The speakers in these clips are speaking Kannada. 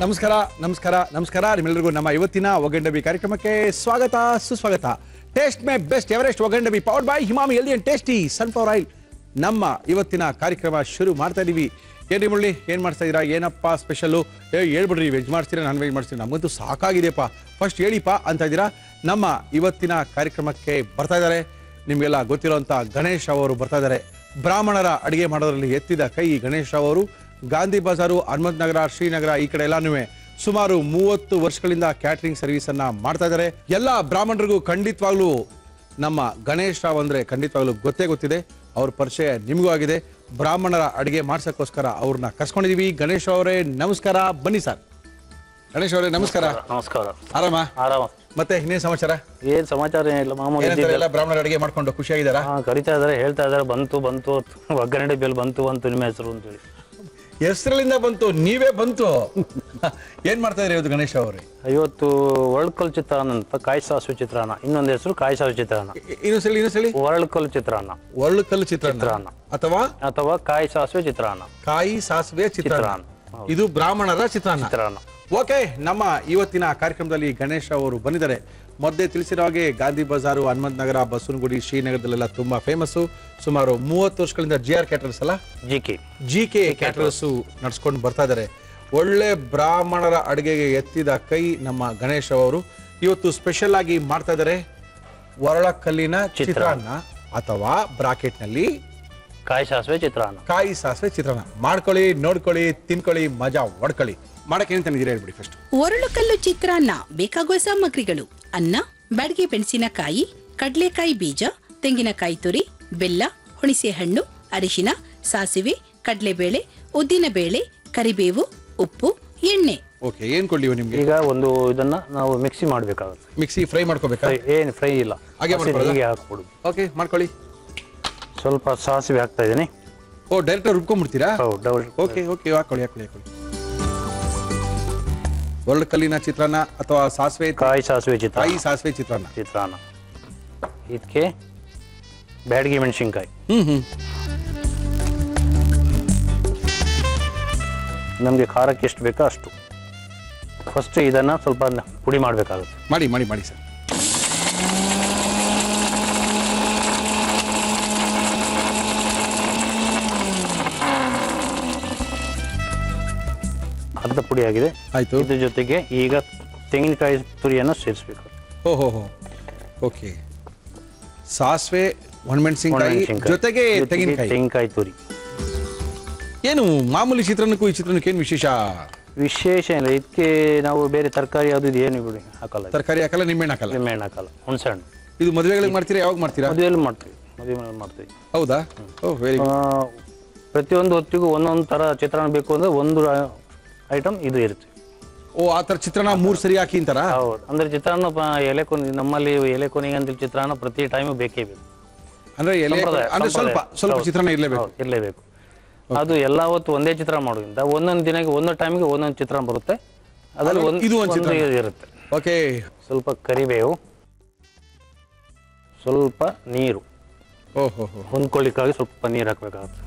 ನಮಸ್ಕಾರ ನಮಸ್ಕಾರ ನಮಸ್ಕಾರ ನಿಮ್ಮೆಲ್ಲರಿಗೂ ನಮ್ಮ ಇವತ್ತಿನ ಒಗ್ಗಂಡಬಿ ಕಾರ್ಯಕ್ರಮಕ್ಕೆ ಸ್ವಾಗತ ಸುಸ್ವಾಗತ. ಟೇಸ್ಟ್ ಮೇ ಬೆಸ್ಟ್ ಎವರೆಸ್ಟ್ ಒಗ್ಗಂಡಬಿ powered by Emami healthy and tasty sunflower oil. ನಮ್ಮ ಇವತ್ತಿನ ಕಾರ್ಯಕ್ರಮ ಶುರು ಮಾಡ್ತಾ ಇದೀವಿ. ಏನ್ರಿ ಮುಳ್ಳಿ ಏನು ಮಾಡ್ತಾ ಇದ್ದೀರಾ? ಏನಪ್ಪ ಸ್ಪೆಷಲ್ಲು? ಹೇಳ್ಬಿಡ್ರಿ, ವೆಜ್ ಮಾಡ್ತೀರಾ ನಾನ್ ವೆಜ್ ಮಾಡ್ತೀರಾ? ನಮಗಂತೂ ಸಾಕಾಗಿದೆಯಪ್ಪ, ಫಸ್ಟ್ ಹೇಳಿಪ್ಪ ಅಂತ ಇದ್ದೀರಾ. ನಮ್ಮ ಇವತ್ತಿನ ಕಾರ್ಯಕ್ರಮಕ್ಕೆ ಬರ್ತಾ ಇದ್ದಾರೆ ನಿಮಗೆಲ್ಲ ಗೊತ್ತಿರೋಂಥ ಗಣೇಶ್ ಅವರು ಬರ್ತಾ ಇದ್ದಾರೆ. ಬ್ರಾಹ್ಮಣರ ಅಡುಗೆ ಮಾಡೋದ್ರಲ್ಲಿ ಎತ್ತಿದ ಕೈ ಗಣೇಶ್ ಅವರು. ಗಾಂಧಿ ಬಜಾರು, ಹನುಮಂತ ನಗರ, ಶ್ರೀನಗರ ಈ ಕಡೆ ಎಲ್ಲಾನು ಸುಮಾರು 30 ವರ್ಷಗಳಿಂದ ಕ್ಯಾಟರಿಂಗ್ ಸರ್ವಿಸ್ ಅನ್ನ ಮಾಡ್ತಾ ಇದ್ದಾರೆ. ಎಲ್ಲ ಬ್ರಾಹ್ಮಣರಿಗೂ ಖಂಡಿತವಾಗ್ಲೂ ನಮ್ಮ ಗಣೇಶ್ ರಾವ್ ಅಂದ್ರೆ ಖಂಡಿತವಾಗ್ಲೂ ಗೊತ್ತಿದೆ. ಅವ್ರ ಪರಿಚಯ ನಿಮಗೂ ಆಗಿದೆ. ಬ್ರಾಹ್ಮಣರ ಅಡುಗೆ ಮಾಡ್ಸಕ್ಕೋಸ್ಕರ ಅವ್ರನ್ನ ಕರ್ಸ್ಕೊಂಡಿದೀವಿ. ಗಣೇಶ್ ಅವರೇ ನಮಸ್ಕಾರ, ಬನ್ನಿ ಸರ್. ಗಣೇಶ್ ಅವರೇ ನಮಸ್ಕಾರ. ನಮಸ್ಕಾರ. ಆರಾಮ? ಆರಾಮ. ಮತ್ತೆ ಇನ್ನೇನು ಸಮಾಚಾರ? ಏನ್ ಸಮಾಚಾರ ಏನಿಲ್ಲ, ಮಾಮೂಲಿ ಎಲ್ಲ ಬ್ರಾಹ್ಮಣರ ಅಡುಗೆ ಮಾಡ್ಕೊಂಡು ಖುಷಿಯಾಗಿದ್ದಾರಾ? ಕರಿತಾ ಇದಾರೆ, ಹೇಳ್ತಾ ಇದಾರೆ ಬಂತು ಒಗ್ಗರಣೆ ಬೇಲ್ ಬಂತು ನಿಮ್ಮ ಹೆಸರು ಅಂತೇಳಿ. ಹೆಸರಲ್ಲಿಂದ ಬಂತು, ನೀವೇ ಬಂತು. ಏನ್ ಮಾಡ್ತಾ ಇದ್ರಿ ಇವತ್ತು ಗಣೇಶ್ ಅವರೇ? ಇವತ್ತು ಒರಳ್ಕಲ್ ಚಿತ್ರಾನ್ನ ಅಂತ, ಕಾಯಿ ಸಾಸಿವೆ ಚಿತ್ರಾನ್ನ, ಇನ್ನೊಂದು ಹೆಸರು ಕಾಯಿ ಸಾಸಿವೆ ಚಿತ್ರಾನ್ನ. ಇನ್ನೊಂದ್ಸಲಿ ಒರಳ್ಕಲ್ ಚಿತ್ರಾನ್ನ, ಒರಳುಕಲ್ಲು ಚಿತ್ರಾನ್ನ ಅಥವಾ ಕಾಯಿ ಸಾಸಿವೆ ಚಿತ್ರಾನ್ನ. ಕಾಯಿ ಸಾಸಿವೆ ಚಿತ್ರಾನ್ನ, ಇದು ಬ್ರಾಹ್ಮಣರ ಚಿತ್ರಾನ್ನ. ಓಕೆ, ನಮ್ಮ ಇವತ್ತಿನ ಕಾರ್ಯಕ್ರಮದಲ್ಲಿ ಗಣೇಶ್ ಅವರು ಬಂದಿದ್ದಾರೆ. ಮೊದಲೇ ತಿಳಿಸಿರೋ ಹಾಗೆ ಗಾಂಧಿ ಬಜಾರು, ಹನುಮಂತ ನಗರ, ಬಸವನಗುಡಿ, ಶ್ರೀನಗರದಲ್ಲೆಲ್ಲ ತುಂಬಾ ಫೇಮಸ್ಸು. ಸುಮಾರು 30 ವರ್ಷಗಳಿಂದ GR ಕ್ಯಾಟರರ್ಸ್ ಅಲ್ಲ, GK ಕ್ಯಾಟರರ್ಸ್ ನಡ್ಸ್ಕೊಂಡು ಬರ್ತಾ ಇದ್ದಾರೆ. ಒಳ್ಳೆ ಬ್ರಾಹ್ಮಣರ ಅಡುಗೆಗೆ ಎತ್ತಿದ ಕೈ ನಮ್ಮ ಗಣೇಶ್ ಅವರು. ಇವತ್ತು ಸ್ಪೆಷಲ್ ಆಗಿ ಮಾಡ್ತಾ ಇದ್ದಾರೆ ಒರಳಕಲ್ಲಿನ ಚಿತ್ರಾನ್ನ ಅಥವಾ ಬ್ರಾಕೆಟ್ ನಲ್ಲಿ ಕಾಯಿ ಸಾಸಿವೆ ಚಿತ್ರಾನ್ನ. ಮಾಡ್ಕೊಳ್ಳಿ, ನೋಡ್ಕೊಳ್ಳಿ, ತಿನ್ಕೊಳ್ಳಿ, ಮಜಾ ಹೊಡ್ಕೊಳ್ಳಿ. ಮಾಡಕ್ಕೆ ಏನು ತಂದಿದ್ದೀರಾ ಹೇಳ್ಬಿಡಿ ಫಸ್ಟ್. ಒರಳುಕಲ್ಲು ಚಿತ್ರಾನ್ನ ಬೇಕಾಗುವ ಸಾಮಗ್ರಿಗಳು: ಅನ್ನ, ಬ್ಯಾಡಗಿ ಮೆಣಸಿನಕಾಯಿ, ಕಡಲೆಕಾಯಿ ಬೀಜ, ತೆಂಗಿನಕಾಯಿ ತುರಿ, ಬೆಲ್ಲ, ಹುಣಸೆ ಹಣ್ಣು, ಅರಿಶಿನ, ಸಾಸಿವೆ, ಕಡಲೆಬೇಳೆ, ಉದ್ದಿನಬೇಳೆ, ಕರಿಬೇವು, ಉಪ್ಪು, ಎಣ್ಣೆ. ಓಕೆ, ಏನ್ ಕೊಡ್ಲಿ ನಿಮ್ಗೆ? ಈಗ ಒಂದು ಇದನ್ನ ನಾವು ಮಿಕ್ಸಿ ಮಾಡ್ಬೇಕಾಗುತ್ತೆ. ಮಿಕ್ಸಿ ಫ್ರೈ ಮಾಡ್ಕೋಬೇಕಾ? ಏನು ಫ್ರೈ ಇಲ್ಲ, ಹಾಗೆ ಹಾಕ್ಬಿಡುದು. ಓಕೆ, ಮಾಡ್ಕೊಳ್ಳಿ. ಸ್ವಲ್ಪ ಸಾಸಿವೆ ಹಾಕ್ತಾ ಇದೀನಿ. ಓ, ಡೈರೆಕ್ಟ್ ರುಬ್ಕೊಂಡ್ಬಿಡ್ತೀರಾ? ಓಕೆ, ಹಾಕೊಳ್ಳಿ. ಒರಳುಕಲ್ಲಿನ ಚಿತ್ರಾನ್ನ ಅಥವಾ ಕಾಯಿ ಸಾಸಿವೆ ಚಿತ್ರಾನ್ನ. ಇದಕ್ಕೆ ಬ್ಯಾಡಗಿ ಮೆಣಸಿನ್ಕಾಯಿ, ನಮಗೆ ಖಾರಕ್ಕೆ ಎಷ್ಟು ಬೇಕೋ ಅಷ್ಟು. ಫಸ್ಟ್ ಇದನ್ನ ಸ್ವಲ್ಪ ಪುಡಿ ಮಾಡಬೇಕಾಗುತ್ತೆ. ಮಾಡಿ ಸರ್. ಅರ್ಧ ಪುಡಿ ಆಗಿದೆ, ಆಯ್ತು. ಇದ್ರ ಜೊತೆಗೆ ಈಗ ತೆಂಗಿನಕಾಯಿ ತುರಿಯನ್ನು ಸೇರಿಸಬೇಕು. ಓಹೋ, ಓಕೆ. ಸಾಸಿವೆ, ಒಣಮೆಣಸಿನಕಾಯಿ ಜೊತೆಗೆ ತೆಂಗಿನಕಾಯಿ ತುರಿ. ಏನು ಮಾಮೂಲಿ ಚಿತ್ರಾನ್ನಕ್ಕೂ ಈ ಚಿತ್ರಾನ್ನಕ್ಕೆ ಏನು ವಿಶೇಷ ಇಲ್ಲ. ಇದಕ್ಕೆ ನಾವು ಬೇರೆ ತರಕಾರಿ ಯಾವ್ದು ಏನು ಬಿಡಿ ಹಾಕಲ್ಲ. ತರಕಾರಿ ಹಾಕಲ್ಲ, ನಿಂಬೆಹಣ್ಣು ಹಾಕಲ್ಲ, ಹುಣಸೆ ಹಣ್ಣು. ಇದು ಮದುವೆಗಳಿಗೆ ಮಾಡ್ತೀರಾ? ಯಾವಾಗ ಮಾಡ್ತೀರಾ? ಮದುವೆಯಲ್ಲಿ ಮಾಡ್ತೀವಿ. ಹೌದಾ? ಓಹ್, ವೆರಿ ಗುಡ್. ಪ್ರತಿಯೊಂದು ಹೊತ್ತಿಗೂ ಒಂದೊಂದು ತರ ಚಿತ್ರಾನ್ನ ಬೇಕು ಅಂದ್ರೆ ಒಂದು ಐಟಮ್ ಇದು ಇರುತ್ತೆ. ಓ, ಆ ಥರ ಚಿತ್ರಾನ್ನ 3 ಸರಿ ಹಾಕಿ ಅಂತಾರ? ಹೌದು. ಅಂದ್ರೆ ಚಿತ್ರಾನ್ನ ನಮ್ಮಲ್ಲಿ ಎಲೆಕೊನಿಗೆ ಅಂತ ಚಿತ್ರಾನ್ನ ಪ್ರತಿ ಟೈಮ್ ಬೇಕೇ ಬೇಕು. ಅಂದ್ರೆ ಸ್ವಲ್ಪ ಚಿತ್ರಾನ್ನ ಇರಲೇಬೇಕು. ಅದು ಎಲ್ಲ ಹೊತ್ತು ಒಂದೇ ಚಿತ್ರಾನ್ನ ಮಾಡೋದ್ರಿಂದ ಒಂದೊಂದು ದಿನಕ್ಕೆ ಒಂದೊಂದು ಟೈಮ್ಗೆ ಒಂದೊಂದು ಚಿತ್ರಾನ್ನ ಬರುತ್ತೆ. ಅದರಲ್ಲಿ ಒಂದು ಇರುತ್ತೆ. ಓಕೆ. ಸ್ವಲ್ಪ ಕರಿಬೇವು, ಸ್ವಲ್ಪ ನೀರು, ಹೊಂದ್ಕೊಳ್ಳಿಕ್ಕಾಗಿ ಸ್ವಲ್ಪ ನೀರು ಹಾಕ್ಬೇಕಾಗುತ್ತೆ.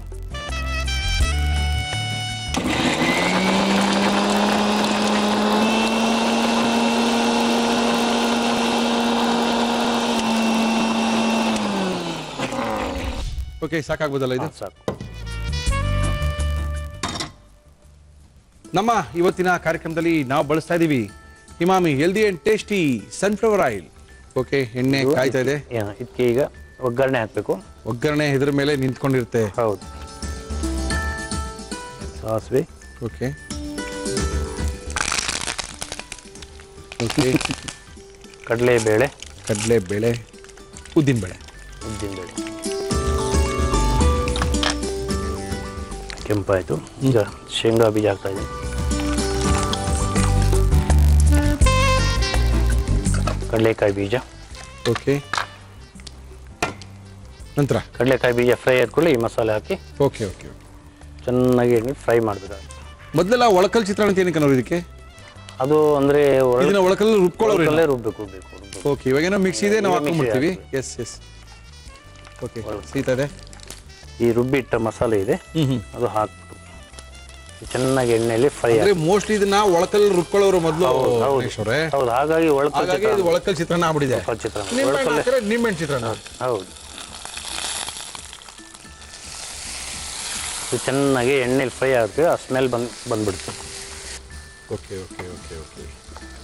ಓಕೆ, ಸಾಕಾಗ್ಬೋದಲ್ಲ ಇದು? ಸಾಕು. ನಮ್ಮ ಇವತ್ತಿನ ಕಾರ್ಯಕ್ರಮದಲ್ಲಿ ನಾವು ಬಳಸ್ತಾ ಇದೀವಿ Emami healthy and tasty sunflower oil. Okay, ಎಣ್ಣೆ ಕಾಯ್ತಾ ಇದೆ. ಇದಕ್ಕೆ ಈಗ ಒಗ್ಗರಣೆ ಹಾಕಬೇಕು. ಒಗ್ಗರಣೆ ಇದ್ರ ಮೇಲೆ ನಿಂತ್ಕೊಂಡಿರುತ್ತೆ. ಹೌದು. ಸಾಸಿವೆ, ಓಕೆ, ಕಡಲೆಬೇಳೆ, ಉದ್ದಿನಬೇಳೆ, ಕೆಂಪಾಯಿತು. ಈಗ ಶೇಂಗಾ ಬೀಜ ಹಾಕ್ತಾ ಇದ್ದೀನಿ. ಕಡಲೆಕಾಯಿ ಬೀಜ. ಓಕೆ, ನಂತರ ಕಡಲೆಕಾಯಿ ಬೀಜ ಫ್ರೈ ಆದ್ಕೊಳ್ಳಿ ಈ ಮಸಾಲೆ ಹಾಕಿ ಓಕೆ ಚೆನ್ನಾಗಿ ಫ್ರೈ ಮಾಡಬೇಕಾಗುತ್ತೆ. ಮೊದಲೆಲ್ಲ ಒಳಕಲ್ ಚಿತ್ರಾನ್ನ ಅಂತ ಏನಕ್ಕೆ ಅನ್ನೋರು ಇದಕ್ಕೆ? ಅದು ಅಂದ್ರೆ ಒಳಕಲ್ಲು ರುಬ್ಬೇಕು. ಓಕೆ, ಇವಾಗೇನೋ ಮಿಕ್ಸಿ ಇದೆ, ನಾವು ಹಾಕೊಂಡ್ಬಿಡ್ತೀವಿ. ಎಸ್. ಓಕೆ, ಸೀತಾ ಇದೆ. ಈ ರುಬ್ಬಿಟ್ಟ ಮಸಾಲೆ ಇದೆ, ಅದು ಹಾಕ್ಬಿಟ್ಟು ಚೆನ್ನಾಗಿ ಎಣ್ಣೆಯಲ್ಲಿ ಫ್ರೈ ಅಂದ್ರೆ ಮೋಸ್ಟ್ಲಿ ಇದನ್ನ ಒಳಕಲ್ ರುಬ್ಕೊಳ್ಳೋರು ಮೊದಲು ಗಣೇಶ್ ಅವರೇ. ಹೌದು, ಹಾಗಾಗಿ ಇದು ಒಳಕಲ್ ಚಿತ್ರಾನ್ನ ಆಗ್ಬಿಟ್ಟಿದೆ. ನಿಂಬೆಹಣ್ಣು ಚಿತ್ರಾನ್ನ. ಹೌದು, ಇದು ಚೆನ್ನಾಗಿ ಎಣ್ಣೆಲಿ ಫ್ರೈ ಆಗುತ್ತೆ, ಆ ಸ್ಮೆಲ್ ಬಂದ್ಬಿಡುತ್ತೆ. ಓಕೆ ಓಕೆ ಓಕೆ ಓಕೆ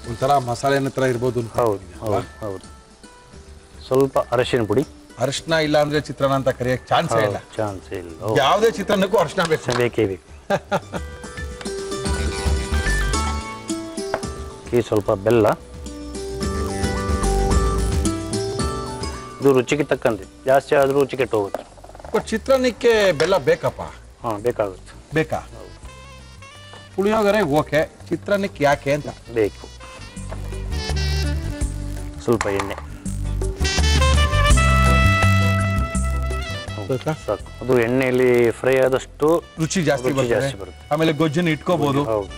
ಒಂಥರ ಮಸಾಲೆನ ಥರ ಇರ್ಬೋದು. ಹೌದು ಹೌದು ಹೌದು. ಸ್ವಲ್ಪ ಅರಶಿನ ಪುಡಿ. ಅರಿಶಿನ ಇಲ್ಲ ಅಂದ್ರೆ ಚಿತ್ರಾನ್ನ ಅಂತ ಕರೆಯಕ್ಕೆ ಚಾನ್ಸೇ ಇಲ್ಲ. ಚಾನ್ಸೇ ಇಲ್ಲ. ಯಾವುದೇ ಚಿತ್ರಾನ್ನಕ್ಕೂ ಅರಿಶಿನ ಬೇಕೇ ಬೇಕು. ಸ್ವಲ್ಪ ಬೆಲ್ಲ. ಇದು ರುಚಿಗೆ ತಕ್ಕಂತೆ, ಜಾಸ್ತಿ ಆದ್ರೂ ರುಚಿ ಕೆಟ್ಟು ಹೋಗುತ್ತೆ. ಬಟ್ ಚಿತ್ರಾನ್ನಕ್ಕೆ ಬೆಲ್ಲ ಬೇಕಪ್ಪ? ಹಾಂ, ಬೇಕಾಗುತ್ತೆ. ಬೇಕಾ? ಪುಳಿಯೋಗರೆ ಓಕೆ, ಚಿತ್ರಾನ್ನಕ್ಕೆ ಯಾಕೆ ಅಂತ ಬೇಕು. ಸ್ವಲ್ಪ ಎಣ್ಣೆ ಸಾಕು. ಅದು ಎಣ್ಣೆಯಲ್ಲಿ ಫ್ರೈ ಆದಷ್ಟು ರುಚಿ ಜಾಸ್ತಿ ಬರುತ್ತೆ. ಆಮೇಲೆ ಗೊಜ್ಜನ್ನು ಇಟ್ಕೋಬಹುದು. ಹೌದು.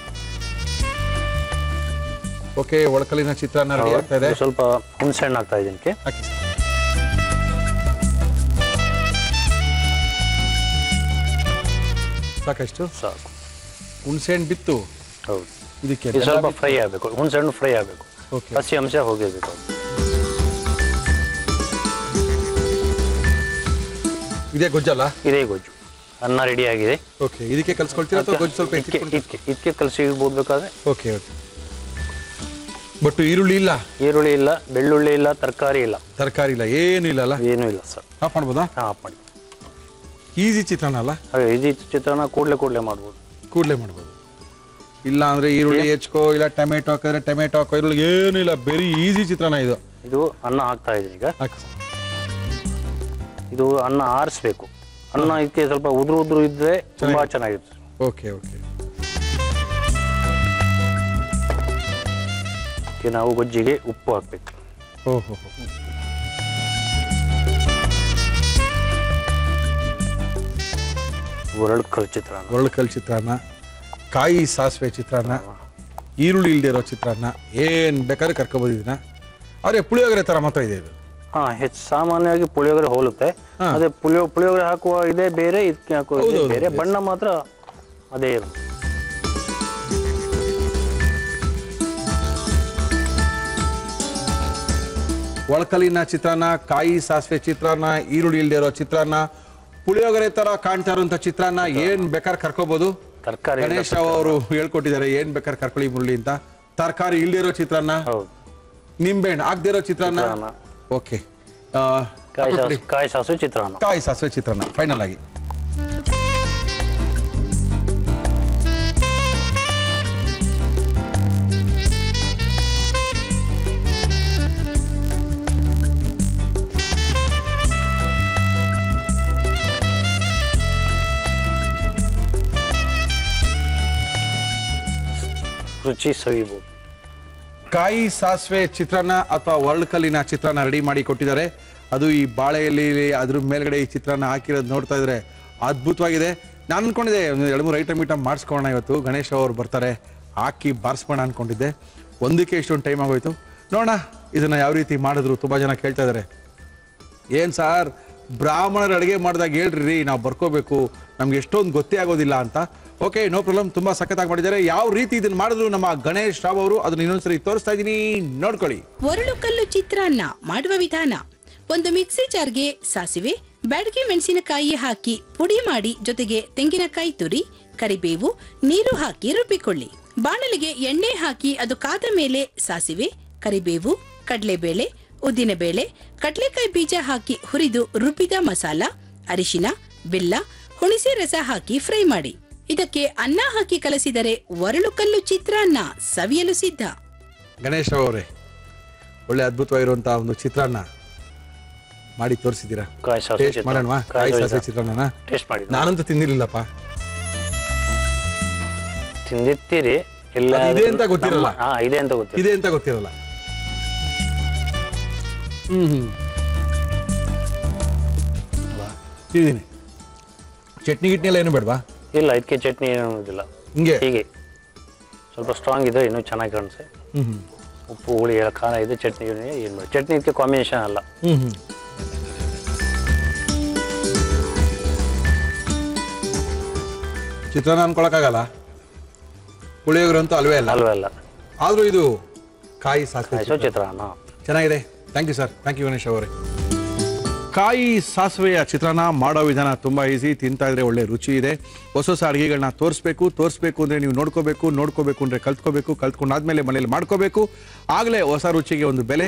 ಓಕೆ, ಒಳಕಲ್ಲಿನ ಚಿತ್ರಾನ್ನ ರೆಡಿ ಆಗ್ತಾ ಇದೆ. ಸ್ವಲ್ಪ ಹುಣಸೆ ಹಣ್ಣು ಹಾಕ್ತಾ ಇದ್ದೀನಿ. ಸಾಕಷ್ಟು ಸಾಕು. ಹುಣಸೆ ಹಣ್ಣು ಬಿತ್ತು. ಹೌದು, ಇದಕ್ಕೆ ಸ್ವಲ್ಪ ಫ್ರೈ ಆಗಬೇಕು. ಹುಣಸೆ ಹಣ್ಣು ಫ್ರೈ ಆಗಬೇಕು, ಹಸಿ ಅಂಶ ಹೋಗಿರ್ಬೇಕು. ಇದೇ ಗೊಜ್ಜಲ್ಲ? ಇದೇ ಗೊಜ್ಜು. ಅನ್ನ ರೆಡಿ ಆಗಿದೆ. ಓಕೆ, ಇದಕ್ಕೆ ಕಲ್ಸ್ಕೊಳ್ತೀರಾ ಅಥವಾ ಗೊಜ್ಜು ಸ್ವಲ್ಪ ಇದಕ್ಕೆ ಕಲಸಿ ಇಡ್ಬೋದು ಬೇಕಾದ್ರೆ. Okay okay. ಬಟ್ ಈರುಳ್ಳಿ ಇಲ್ಲ? ಈರುಳ್ಳಿ ಇಲ್ಲ, ಬೆಳ್ಳುಳ್ಳಿ ಇಲ್ಲ, ತರಕಾರಿ ಇಲ್ಲ. ತರಕಾರಿ ಇಲ್ಲ, ಏನು ಇಲ್ಲ ಅಲ್ಲ? ಏನೂ ಇಲ್ಲ ಸರ್. ಆಫ್ ಮಾಡ್ಬೋದಾ? ಹಾಂ, ಆಫ್ ಮಾಡಿ. ಈಸಿ ಚಿತ್ರಾನ್ನ ಅಲ್ಲ? ಈಸಿ ಚಿತ್ರಾನ್ನ ಕೂಡಲೇ ಮಾಡ್ಬೋದು. ಕೂಡಲೇ ಮಾಡ್ಬೋದು. ಇಲ್ಲ ಅಂದ್ರೆ ಈರುಳ್ಳಿ ಹೆಚ್ಕೋ, ಇಲ್ಲ ಟೊಮೆಟೊ ಹಾಕಿದ್ರೆ ಟೊಮೆಟೊ ಹಾಕೋ, ಈರುಳ್ಳಿ ಏನೂ ಇಲ್ಲ, ವೆರಿ ಈಸಿ ಚಿತ್ರಾನ್ನ ಇದು. ಇದು ಅನ್ನ ಹಾಕ್ತಾ ಇದ್ದೀನಿ ಈಗ. ಇದು ಅನ್ನ ಆರಿಸ್ಬೇಕು. ಅನ್ನ ಇದಕ್ಕೆ ಸ್ವಲ್ಪ ಉದುರು ಇದ್ರೆ ತುಂಬಾ ಚೆನ್ನಾಗಿರುತ್ತೆ. Okay okay. ನಾವು ಗೊಜ್ಜಿಗೆ ಉಪ್ಪು ಹಾಕ್ಬೇಕು. ಓಹೋ. ಒರಳುಕಲ್ ಚಿತ್ರಾನ್ನ. ಒರಳುಕಲ್ ಚಿತ್ರಾನ್ನ, ಕಾಯಿ ಸಾಸಿವೆ ಚಿತ್ರಾನ್ನ, ಈರುಳ್ಳಿ ಇಲ್ಲದೆ ಇರೋ ಚಿತ್ರಾನ್ನ, ಏನು ಬೇಕಾದ್ರೆ ಕರ್ಕೊಬೋದು ಇದನ್ನ. ಆದರೆ ಪುಳಿಯೋಗರೆ ಥರ ಮಾತ್ರ ಇದೆ ಇದು. ಹಾಂ, ಹೆಚ್ಚು ಸಾಮಾನ್ಯವಾಗಿ ಪುಳಿಯೋಗರೆ ಹೋಲುತ್ತೆ. ಅದೇ ಪುಳಿಯೋಗರೆ ಹಾಕುವ ಇದೇ ಬೇರೆ, ಇದಕ್ಕೆ ಹಾಕುವ ಬೇರೆ, ಬಣ್ಣ ಮಾತ್ರ ಅದೇ ಇರುತ್ತೆ. ಒಳಕಲ್ಲಿನ ಚಿತ್ರಾನ್ನ, ಕಾಯಿ ಸಾಸಿವೆ ಚಿತ್ರಾನ್ನ, ಈರುಳ್ಳಿ ಇಲ್ಲದೆ ಇರೋ ಚಿತ್ರಾನ್ನ, ಪುಳಿಯೋಗರೆ ತರ ಕಾಣ್ತಾ ಇರುವಂತ ಚಿತ್ರಾನ್ನ, ಏನ್ ಬೇಕಾದ್ರೆ ಕರ್ಕೋಬಹುದು. ತರಕಾರಿ ಗಣೇಶ್ ಅವರು ಹೇಳ್ಕೊಟ್ಟಿದ್ದಾರೆ, ಏನ್ ಬೇಕಾದ್ರೆ ಕರ್ಕೊಳ್ಳಿ ಮುರಳಿ ಅಂತ. ತರಕಾರಿ ಇಲ್ಲದೆ ಇರೋ ಚಿತ್ರಾನ್ನ, ನಿಂಬೆಹಣ್ಣು ಆಗದೆ ಇರೋ ಚಿತ್ರಾನ್ನ. ಓಕೆ, ಕಾಯಿ ಸಾಸಿವೆ ಚಿತ್ರಾನ್ನ. ಕಾಯಿ ಸಾಸಿವೆ ಚಿತ್ರಾನ್ನ ಫೈನಲ್ ಆಗಿ. ರುಚಿ ಸವಿಬಹುದು. ಕಾಯಿ ಸಾಸಿವೆ ಚಿತ್ರಾನ್ನ ಅಥವಾ ಒರಳುಕಲ್ಲಿನ ಚಿತ್ರಾನ್ನ ರೆಡಿ ಮಾಡಿ ಕೊಟ್ಟಿದ್ದಾರೆ. ಅದು ಈ ಬಾಳೆ ಎಲೆಯಲ್ಲಿ ಅದ್ರ ಮೇಲ್ಗಡೆ ಈ ಚಿತ್ರಾನ್ನ ಹಾಕಿರೋದು ನೋಡ್ತಾ ಇದ್ರೆ ಅದ್ಭುತವಾಗಿದೆ. ನಾನು ಅನ್ಕೊಂಡಿದ್ದೆ ಒಂದು 2-3 ಐಟಮ್ ಮಾಡಿಸ್ಕೊಳ್ಳೋಣ, ಇವತ್ತು ಗಣೇಶ್ ಅವರು ಬರ್ತಾರೆ, ಹಾಕಿ ಬಾರಿಸ್ಕೋಣ ಅನ್ಕೊಂಡಿದ್ದೆ. ಒಂದಕ್ಕೆ ಇಷ್ಟೊಂದು ಟೈಮ್ ಆಗೋಯ್ತು. ನೋಡೋಣ ಇದನ್ನ ಯಾವ ರೀತಿ ಮಾಡಿದ್ರು. ತುಂಬ ಜನ ಕೇಳ್ತಾ ಇದ್ದಾರೆ, ಏನು ಸಾರ್ ಬ್ರಾಹ್ಮಣರು ಅಡುಗೆ ಮಾಡಿದಾಗ ಹೇಳ್ರಿ, ನಾವು ಬರ್ಕೋಬೇಕು, ನಮ್ಗೆ ಎಷ್ಟೊಂದು ಗೊತ್ತೇ ಆಗೋದಿಲ್ಲ ಅಂತ. ಓಕೆ, ನೋ ಪ್ರಾಬ್ಲಮ್, ತುಂಬಾ ಸಖತ್ತಾಗಿ ಮಾಡಿದ್ದಾರೆ. ಯಾವ ರೀತಿ ಇದನ್ನ ಮಾಡಿದ್ರು ನಮ್ಮ ಗಣೇಶ್ ರಾವ್ ಅವರು, ಅದನ್ನ ಇನ್ನೊಂದ್ಸರಿ ತೋರಿಸ್ತಾ ಇದೀನಿ, ನೋಡ್ಕೊಳ್ಳಿ. ಒರಳುಕಲ್ಲು ಚಿತ್ರಾನ್ನ ಮಾಡುವ ವಿಧಾನ: ಒಂದು ಮಿಕ್ಸಿ ಜಾರ್ಗೆ ಸಾಸಿವೆ, ಬ್ಯಾಡಗಿ ಮೆಣಸಿನಕಾಯಿ ಹಾಕಿ ಪುಡಿ ಮಾಡಿ, ಜೊತೆಗೆ ತೆಂಗಿನಕಾಯಿ ತುರಿ, ಕರಿಬೇವು, ನೀರು ಹಾಕಿ ರುಬ್ಬಿಕೊಳ್ಳಿ. ಬಾಣಲಿಗೆ ಎಣ್ಣೆ ಹಾಕಿ ಅದು ಕಾದ ಮೇಲೆ ಸಾಸಿವೆ, ಕರಿಬೇವು, ಕಡಲೆಬೇಳೆ, ಉದ್ದಿನಬೇಳೆ, ಕಡಲೆಕಾಯಿ ಬೀಜ ಹಾಕಿ ಹುರಿದು ರುಬ್ಬಿದ ಮಸಾಲ, ಅರಿಶಿನ, ಬೆಲ್ಲ, ಹುಣಸೆ ರಸ ಹಾಕಿ ಫ್ರೈ ಮಾಡಿ. ಇದಕ್ಕೆ ಅನ್ನ ಹಾಕಿ ಕಲಸಿದರೆ ಒರಳುಕಲ್ಲು ಚಿತ್ರಾನ್ನ ಸವಿಯಲು ಸಿದ್ಧ. ಗಣೇಶ್ ಅವರೇ, ಒಳ್ಳೆ ಅದ್ಭುತವಾಗಿರುವಂತಹ ಒಂದು ಚಿತ್ರಾನ್ನ ಮಾಡಿ ತೋರಿಸಿದ್ದೀರಾ. ಮಾಡೋಣವಾ ಕಾಯಿ ಸಾಸಿವೆ ಚಿತ್ರಾನ್ನ? ನಾನಂತೂ ತಿಂದಿರ್ಲಿಲ್ಲಪ್ಪ. ತಿಂದಿರ್ತೀರಿ, ಇದೆ ಅಂತ ಗೊತ್ತಿರಲ್ಲ. ಇದೆ ಅಂತ ಗೊತ್ತಿರಲ್ಲ. ತಿಂದಿನಿ. ಚಟ್ನಿ ಗಿಟ್ನಿ ಎಲ್ಲ ಏನು ಬೇಡವಾ? ಇಲ್ಲ, ಇದಕ್ಕೆ ಚಟ್ನಿ ಏನಿಲ್ಲ, ಹಿಂಗೆ ಹೀಗೆ ಸ್ವಲ್ಪ ಸ್ಟ್ರಾಂಗ್ ಇದೆ, ಇನ್ನೂ ಚೆನ್ನಾಗಿ ಕಾಣಿಸೆ. ಉಪ್ಪು ಹುಳಿ ಎಲ್ಲ ಖಾರ ಇದೆ. ಚಟ್ನಿ ಏನು ಬೇಡ, ಚಟ್ನಿ ಇದಕ್ಕೆ ಕಾಂಬಿನೇಷನ್ ಅಲ್ಲ. ಚಿತ್ರಾನ್ನ ಅನ್ಕೊಳಕ್ಕಾಗಲ್ಲ. ಪುಳಿಯೋಗರೆ ಅಂತೂ ಅಲ್ವೇ ಅಲ್ಲ. ಅಲ್ಲ. ಆದ್ರೂ ಇದು ಕಾಯಿ ಸಾಸಿವೆ ಚಿತ್ರಾನ್ನ ಚೆನ್ನಾಗಿದೆ. Thank you sir. Thank you Ganesh ಅವರೇ. ಕಾಯಿ ಸಾಸಿವೆಯ ಚಿತ್ರಾನ್ನ ಮಾಡೋ ವಿಧಾನ ತುಂಬ ಈಸಿ. ತಿಂತಾ ಇದ್ರೆ ಒಳ್ಳೆ ರುಚಿ ಇದೆ. ಹೊಸ ಹೊಸ ಅಡುಗೆಗಳನ್ನ ತೋರಿಸ್ಬೇಕು ಅಂದರೆ ನೀವು ನೋಡ್ಕೋಬೇಕು ಅಂದರೆ ಕಲ್ತ್ಕೊಂಡಾದ್ಮೇಲೆ ಮನೇಲಿ ಮಾಡ್ಕೋಬೇಕು. ಆಗಲೇ ಹೊಸ ರುಚಿಗೆ ಒಂದು ಬೆಲೆ.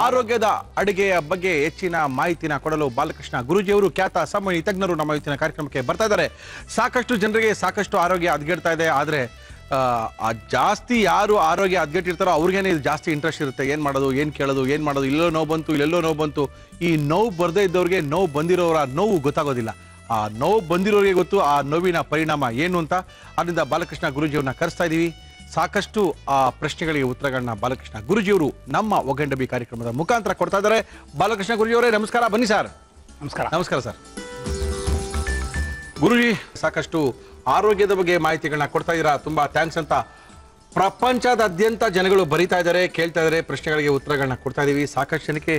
ಆರೋಗ್ಯದ ಅಡುಗೆಯ ಬಗ್ಗೆ ಹೆಚ್ಚಿನ ಮಾಹಿತಿನ ಕೊಡಲು ಬಾಲಕೃಷ್ಣ ಗುರೂಜಿಯವರು, ಖ್ಯಾತ ಸಂವಹನಿ ತಜ್ಞರು, ನಮ್ಮ ಇವತ್ತಿನ ಕಾರ್ಯಕ್ರಮಕ್ಕೆ ಬರ್ತಾ ಇದ್ದಾರೆ. ಸಾಕಷ್ಟು ಜನರಿಗೆ ಸಾಕಷ್ಟು ಆರೋಗ್ಯ ಹದಗೆಡ್ತಾ ಇದೆ. ಆದರೆ ಜಾಸ್ತಿ ಯಾರು ಆರೋಗ್ಯ ಹದಗೆಟ್ಟಿರ್ತಾರೋ ಅವ್ರಿಗೇನೆ ಇದು ಜಾಸ್ತಿ ಇಂಟ್ರೆಸ್ಟ್ ಇರುತ್ತೆ. ಏನು ಮಾಡೋದು, ಏನು ಕೇಳೋದು, ಏನು ಮಾಡೋದು, ಇಲ್ಲೆಲ್ಲೋ ನೋವು ಬಂತು. ಈ ನೋವು ಬರದೇ ಇದ್ದವ್ರಿಗೆ ನೋವು ಬಂದಿರೋರ ನೋವು ಗೊತ್ತಾಗೋದಿಲ್ಲ. ಆ ನೋವು ಬಂದಿರೋರಿಗೆ ಗೊತ್ತು ಆ ನೋವಿನ ಪರಿಣಾಮ ಏನು ಅಂತ. ಅದರಿಂದ ಬಾಲಕೃಷ್ಣ ಗುರೂಜಿಯವ್ರನ್ನ ಕರೆಸ್ತಾ ಇದ್ದೀವಿ. ಸಾಕಷ್ಟು ಆ ಪ್ರಶ್ನೆಗಳಿಗೆ ಉತ್ತರಗಳನ್ನ ಬಾಲಕೃಷ್ಣ ಗುರೂಜಿಯವರು ನಮ್ಮ ಒಗ್ಗಂಡಬಿ ಕಾರ್ಯಕ್ರಮದ ಮುಖಾಂತರ ಕೊಡ್ತಾ ಇದ್ದಾರೆ. ಬಾಲಕೃಷ್ಣ ಗುರೂಜಿಯವರೇ ನಮಸ್ಕಾರ. ಬನ್ನಿ ಸರ್. ನಮಸ್ಕಾರ ಸರ್. ಗುರೂಜಿ, ಸಾಕಷ್ಟು ಆರೋಗ್ಯದ ಬಗ್ಗೆ ಮಾಹಿತಿಗಳನ್ನ ಕೊಡ್ತಾ ಇದ್ದೀರಾ. ತುಂಬಾ ಥ್ಯಾಂಕ್ಸ್ ಅಂತ ಪ್ರಪಂಚದಾದ್ಯಂತ ಜನಗಳು ಬರೀತಾ ಇದ್ದಾರೆ, ಕೇಳ್ತಾ ಇದ್ದಾರೆ, ಪ್ರಶ್ನೆಗಳಿಗೆ ಉತ್ತರಗಳನ್ನ ಕೊಡ್ತಾ ಇದೀವಿ. ಸಾಕಷ್ಟು ಜನಕ್ಕೆ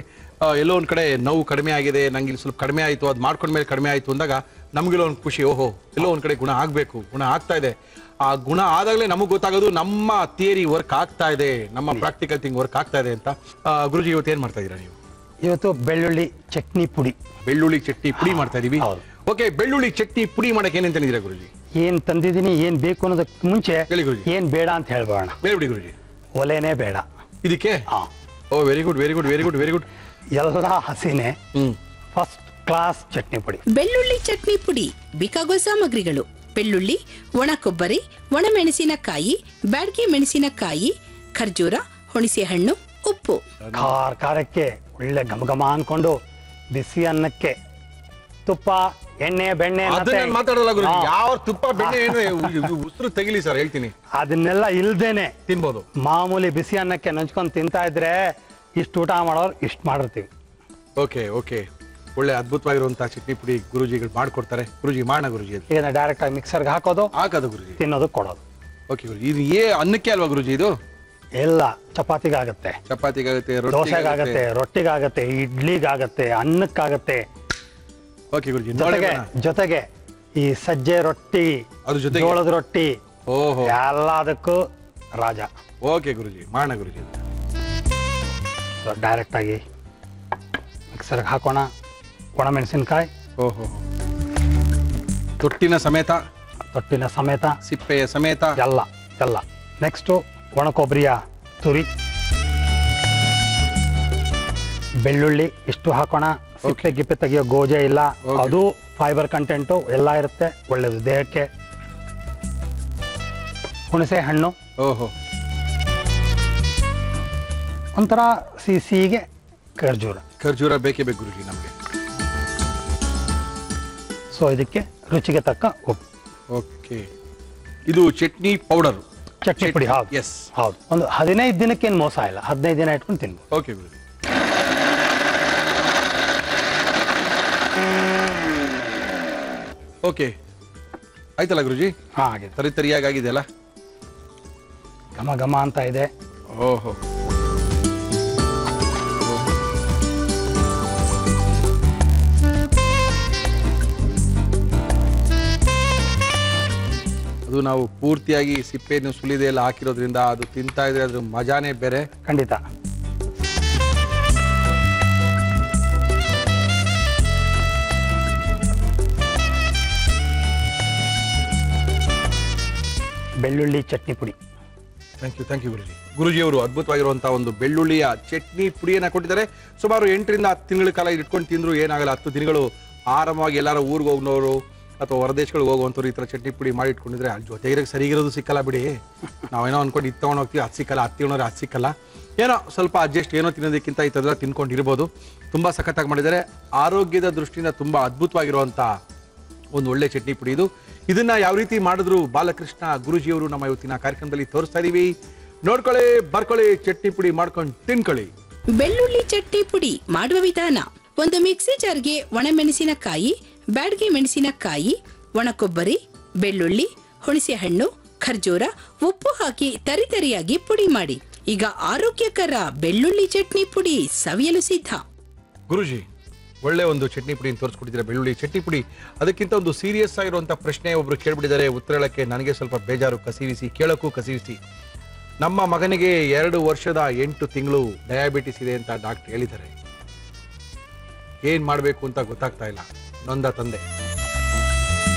ಎಲ್ಲೋ ಒಂದ್ ಕಡೆ ನೋವು ಕಡಿಮೆ ಆಗಿದೆ, ನಂಗೆ ಇಲ್ಲಿ ಸ್ವಲ್ಪ ಕಡಿಮೆ ಆಯಿತು, ಅದು ಮಾಡ್ಕೊಂಡ್ಮೇಲೆ ಕಡಿಮೆ ಆಯಿತು ಅಂದಾಗ ನಮಗೆಲ್ಲೋ ಒಂದು ಖುಷಿ, ಓಹೋ ಎಲ್ಲೋ ಒಂದ್ ಕಡೆ ಗುಣ ಆಗಬೇಕು, ಗುಣ ಆಗ್ತಾ ಇದೆ. ಆ ಗುಣ ಆದಾಗಲೇ ನಮಗೆ ಗೊತ್ತಾಗೋದು ನಮ್ಮ ಥಿಯರಿ ವರ್ಕ್ ಆಗ್ತಾ ಇದೆ, ನಮ್ಮ ಪ್ರಾಕ್ಟಿಕಲ್ ಥಿಂಗ್ ವರ್ಕ್ ಆಗ್ತಾ ಇದೆ ಅಂತ. ಗುರುಜಿ, ಇವತ್ತು ಏನ್ ಮಾಡ್ತಾ ಇದೀರಾ ನೀವು? ಇವತ್ತು ಬೆಳ್ಳುಳ್ಳಿ ಚಟ್ನಿ ಪುಡಿ. ಬೆಳ್ಳುಳ್ಳಿ ಚಟ್ನಿ ಪುಡಿ ಮಾಡ್ತಾ ಇದೀವಿ. ಓಕೆ, ಬೆಳ್ಳುಳ್ಳಿ ಚಟ್ನಿ ಪುಡಿ ಮಾಡಕ್ಕೆ ಏನೇನು ತಂದಿದ್ದೀರಾ ಗುರುಜಿ? ಏನ್ ತಂದಿದ್ದೀನಿ, ಏನ್ ಬೇಕು ಅನ್ನೋದಕ್ಕೆ ಮುಂಚೆ ಹೇಳಿ ಗುರುಜಿ. ಏನ್ ಬೇಡ ಅಂತ ಹೇಳ್ಬೋಣ. ಹೇಳ್ಬಿಡಿ ಗುರುಜಿ. ಒಲೆನೇ ಬೇಡ ಇದಕ್ಕೆ. Oh, very good very good very good very good. ಎಲ್ಲ ಹಸಿನೇ. ಫಸ್ಟ್ ಕ್ಲಾಸ್ ಚಟ್ನಿ ಪುಡಿ. ಬೆಳ್ಳುಳ್ಳಿ ಚಟ್ನಿ ಪುಡಿ ಬೇಕಾಗುವ ಸಾಮಗ್ರಿಗಳು: ಬೆಳ್ಳುಳ್ಳಿ, ಒಣ ಕೊಬ್ಬರಿ, ಒಣ ಮೆಣಸಿನಕಾಯಿ, ಬ್ಯಾಡಗಿ ಮೆಣಸಿನಕಾಯಿ, ಖರ್ಜೂರ, ಹುಣಸೆ ಹಣ್ಣು, ಉಪ್ಪು. ಖಾರಕ್ಕೆ ಒಳ್ಳೆ ಘಮ ಅನ್ಕೊಂಡು ಬಿಸಿ ಅನ್ನಕ್ಕೆ ತುಪ್ಪ, ಎಣ್ಣೆ, ಬೆಣ್ಣೆ ಮಾತಾಡಲ್ಲ ಗುರುಜಿ. ಯಾವ ತುಪ್ಪ ಬೆಣ್ಣೆ ಏನು ಉಸಿರು ತೆಗಿಲಿ ಸರ್, ಹೇಳ್ತೀನಿ. ಅದನ್ನೆಲ್ಲ ಇಲ್ದೇನೆ ತಿನ್ಬೋದು. ಮಾಮೂಲಿ ಬಿಸಿ ಅನ್ನಕ್ಕೆ ನಂಚ್ಕೊಂಡು ತಿಂತಾ ಇದ್ರೆ ಇಷ್ಟು ಊಟ ಮಾಡೋರು ಇಷ್ಟು ಮಾಡಿರ್ತೀವಿ. ಓಕೆ ಓಕೆ, ಒಳ್ಳೆ ಅದ್ಭುತವಾಗಿರುವಂತಹ ಚಟ್ನಿ ಪುಡಿ ಗುರುಜಿಗಳು ಮಾಡ್ಕೊಡ್ತಾರೆ. ಗುರುಜಿ ಮಾಡೋಣ ಗುರುಜಿ. ಇದನ್ನ ಡೈರೆಕ್ಟ್ ಆಗಿ ಮಿಕ್ಸರ್ಗೆ ಹಾಕೋದು ಗುರುಜಿ, ತಿನ್ನೋದು, ಕೊಡೋದು. ಓಕೆ ಗುರುಜಿ. ಇದು ಅನ್ನಕ್ಕೆ ಅಲ್ವಾ ಗುರುಜಿ? ಇದು ಎಲ್ಲ ಚಪಾತಿಗಾಗತ್ತೆ, ದೋಸೆಗಾಗತ್ತೆ, ರೊಟ್ಟಿಗಾಗತ್ತೆ, ಇಡ್ಲಿಗಾಗತ್ತೆ, ಅನ್ನಕ್ಕಾಗತ್ತೆ. ಓಕೆ ಗುರುಜಿ. ಜೊತೆಗೆ ಈ ಸಜ್ಜೆ ರೊಟ್ಟಿ, ಜೋಳದ ರೊಟ್ಟಿ, ಎಲ್ಲದಕ್ಕೂ ರಾಜ. ಓಕೆ ಗುರುಜಿ, ಮಾಡೋಣ ಗುರುಜಿ. ಡೈರೆಕ್ಟ್ ಆಗಿ ಮಿಕ್ಸರ್ಗೆ ಹಾಕೋಣ. ಒಣ ಮೆಣಸಿನ್ಕಾಯಿ, ತೊಟ್ಟಿನ ಸಮೇತ, ಸಿಪ್ಪೆಯ ಸಮೇತ, ಎಲ್ಲ. ನೆಕ್ಸ್ಟು ಒಣ ಕೊಬ್ಬರಿಯ ತುರಿ, ಬೆಳ್ಳುಳ್ಳಿ ಇಷ್ಟು ಹಾಕೋಣ. ಸಿಪ್ಪೆ ಗಿಪ್ಪೆ ತೆಗಿಯೋ ಗೋಜೆ ಇಲ್ಲ, ಅದು ಫೈಬರ್ ಕಂಟೆಂಟು ಎಲ್ಲ ಇರುತ್ತೆ, ಒಳ್ಳೇದು ದೇಹಕ್ಕೆ. ಹುಣಸೆ ಹಣ್ಣು, ಒಂಥರ ಸಿಹಿಗೆ ಖರ್ಜೂರ ಬೇಕೇ ಬೇಕು ಗುರುಜಿ ನಮಗೆ. ಸೊ ಇದಕ್ಕೆ ರುಚಿಗೆ ತಕ್ಕ ಉಪ್ಪು. ಓಕೆ, ಇದು ಚಟ್ನಿ ಪೌಡರ್, ಚಟ್ನಿ ಪುಡಿ. ಹೌದು. ಒಂದು 15 ದಿನಕ್ಕೆ ಏನು ಮೋಸ ಇಲ್ಲ, 15 ದಿನ ಇಟ್ಕೊಂಡು ತಿನ್ಬೋದು. ಓಕೆ ಗುರುಜಿ. ಓಕೆ, ಆಯ್ತಲ್ಲ ಗುರುಜಿ? ಹಾಗೆ ತರಿಯಾಗಿ ಆಗಿದೆಯಲ್ಲ, ಘಮ ಅಂತ ಇದೆ. ಓಹೋ, ಅದು ನಾವು ಪೂರ್ತಿಯಾಗಿ ಸಿಪ್ಪೆಯನ್ನು ಸುಲಿದೆ ಎಲ್ಲ ಹಾಕಿರೋದ್ರಿಂದ ಅದು ತಿಂತಾ ಇದ್ರೆ ಅದ್ರ ಮಜಾನೇ ಬೇರೆ. ಖಂಡಿತ. ಬೆಳ್ಳುಳ್ಳಿ ಚಟ್ನಿ ಪುಡಿ. ಥ್ಯಾಂಕ್ ಯು ಗುರುಜಿ. ಗುರುಜಿಯವರು ಅದ್ಭುತವಾಗಿರುವಂತಹ ಒಂದು ಬೆಳ್ಳುಳ್ಳಿಯ ಚಟ್ನಿ ಪುಡಿಯನ್ನ ಕೊಟ್ಟಿದ್ದಾರೆ. ಸುಮಾರು 8 ರಿಂದ 10 ತಿಂಗಳ ಕಾಲ ಇಟ್ಕೊಂಡು ತಿಂದ್ರು ಏನಾಗಲ್ಲ. 10 ದಿನಗಳು ಆರಾಮವಾಗಿ ಎಲ್ಲಾರು ಊರಿಗೆ ಹೋಗೋರು ಅಥವಾ ಹೊರದೇಶಗಳಿಗೆ ಹೋಗುವಂಥವ್ರು ಈ ಥರ ಚಟ್ನಿ ಪುಡಿ ಮಾಡಿ ಇಟ್ಕೊಂಡಿದ್ರೆ ಅಲ್ಲಿ ಜೊತೆಗಿರೋ ಸರಿಗಿರೋದು ಸಿಕ್ಕಲ್ಲ ಬಿಡಿ. ನಾವೇನೋ ಅನ್ಕೊಂಡು ಇದು ತೊಗೊಂಡು ಹೋಗ್ತೀವಿ, ಅದು ಸಿಕ್ಕಲ್ಲ, ಅದು ತಿನ್ನೋರು ಅದು ಸಿಕ್ಕಲ್ಲ. ಏನೋ ಸ್ವಲ್ಪ ಅಡ್ಜಸ್ಟ್, ಏನೋ ತಿನ್ನೋದಕ್ಕಿಂತ ಈ ಥರ ತಿನ್ಕೊಂಡಿರ್ಬೋದು. ತುಂಬ ಸಖತ್ತಾಗಿ ಮಾಡಿದ್ದಾರೆ. ಆರೋಗ್ಯದ ದೃಷ್ಟಿಯಿಂದ ತುಂಬ ಅದ್ಭುತವಾಗಿರುವಂಥ ಒಂದು ಒಳ್ಳೆ ಚಟ್ನಿ ಪುಡಿ ಇದು. ಇದನ್ನ ಯಾವ ರೀತಿ ಮಾಡಿದ್ರು ಬಾಲಕೃಷ್ಣ ಗುರುಜಿಯವರು ನಮ್ಮ ಇವತ್ತಿನ ಕಾರ್ಯಕ್ರಮದಲ್ಲಿ ತೋರಿಸ್ತಾ ಇದೀವಿ. ನೋಡ್ಕೊಳ್ಳಿ, ಬರ್ಕೊಳ್ಳಿ, ಚಟ್ನಿ ಪುಡಿ ಮಾಡ್ಕೊಂಡು ತಿನ್ಕೊಳ್ಳಿ. ಬೆಳ್ಳುಳ್ಳಿ ಚಟ್ನಿ ಪುಡಿ ಮಾಡುವ ವಿಧಾನ: ಒಂದು ಮಿಕ್ಸಿ ಜಾರ್ಗೆ ಒಣ ಮೆಣಸಿನಕಾಯಿ, ಬ್ಯಾಡಗಿ ಮೆಣಸಿನಕಾಯಿ, ಒಣ ಕೊಬ್ಬರಿ, ಬೆಳ್ಳುಳ್ಳಿ, ಹುಣಸೆ ಹಣ್ಣು, ಖರ್ಜೂರ, ಉಪ್ಪು ಹಾಕಿ ತರಿಯಾಗಿ ಪುಡಿ ಮಾಡಿ. ಈಗ ಆರೋಗ್ಯಕರ ಬೆಳ್ಳುಳ್ಳಿ ಚಟ್ನಿ ಪುಡಿ ಸವಿಯಲು ಸಿದ್ಧ. ಗುರುಜಿ, ಒಳ್ಳೆ ಒಂದು ಚಟ್ನಿ ಪುಡಿ ತೋರಿಸ್ಕೊಟ್ಟಿದ್ದೀರಾ, ಬೆಳ್ಳುಳ್ಳಿ ಚಟ್ನಿ ಪುಡಿ. ಅದಕ್ಕಿಂತ ಒಂದು ಸೀರಿಯಸ್ ಆಗಿರುವಂಥ ಪ್ರಶ್ನೆ ಒಬ್ರು ಕೇಳ್ಬಿಟ್ಟಿದ್ದಾರೆ, ಉತ್ತರ ಹೇಳಕ್ಕೆ ನನಗೆ ಸ್ವಲ್ಪ ಬೇಜಾರು, ಕಸಿವಿಸಿ ಕೇಳೋಕ್ಕೂ ಕಸಿವಿಸಿ. ನಮ್ಮ ಮಗನಿಗೆ 2 ವರ್ಷದ 8 ತಿಂಗಳು ಡಯಾಬಿಟಿಸ್ ಇದೆ ಅಂತ ಡಾಕ್ಟರ್ ಹೇಳಿದ್ದಾರೆ. ಏನ್ ಮಾಡಬೇಕು ಅಂತ ಗೊತ್ತಾಗ್ತಾ ಇಲ್ಲ, ನೊಂದ ತಂದೆ.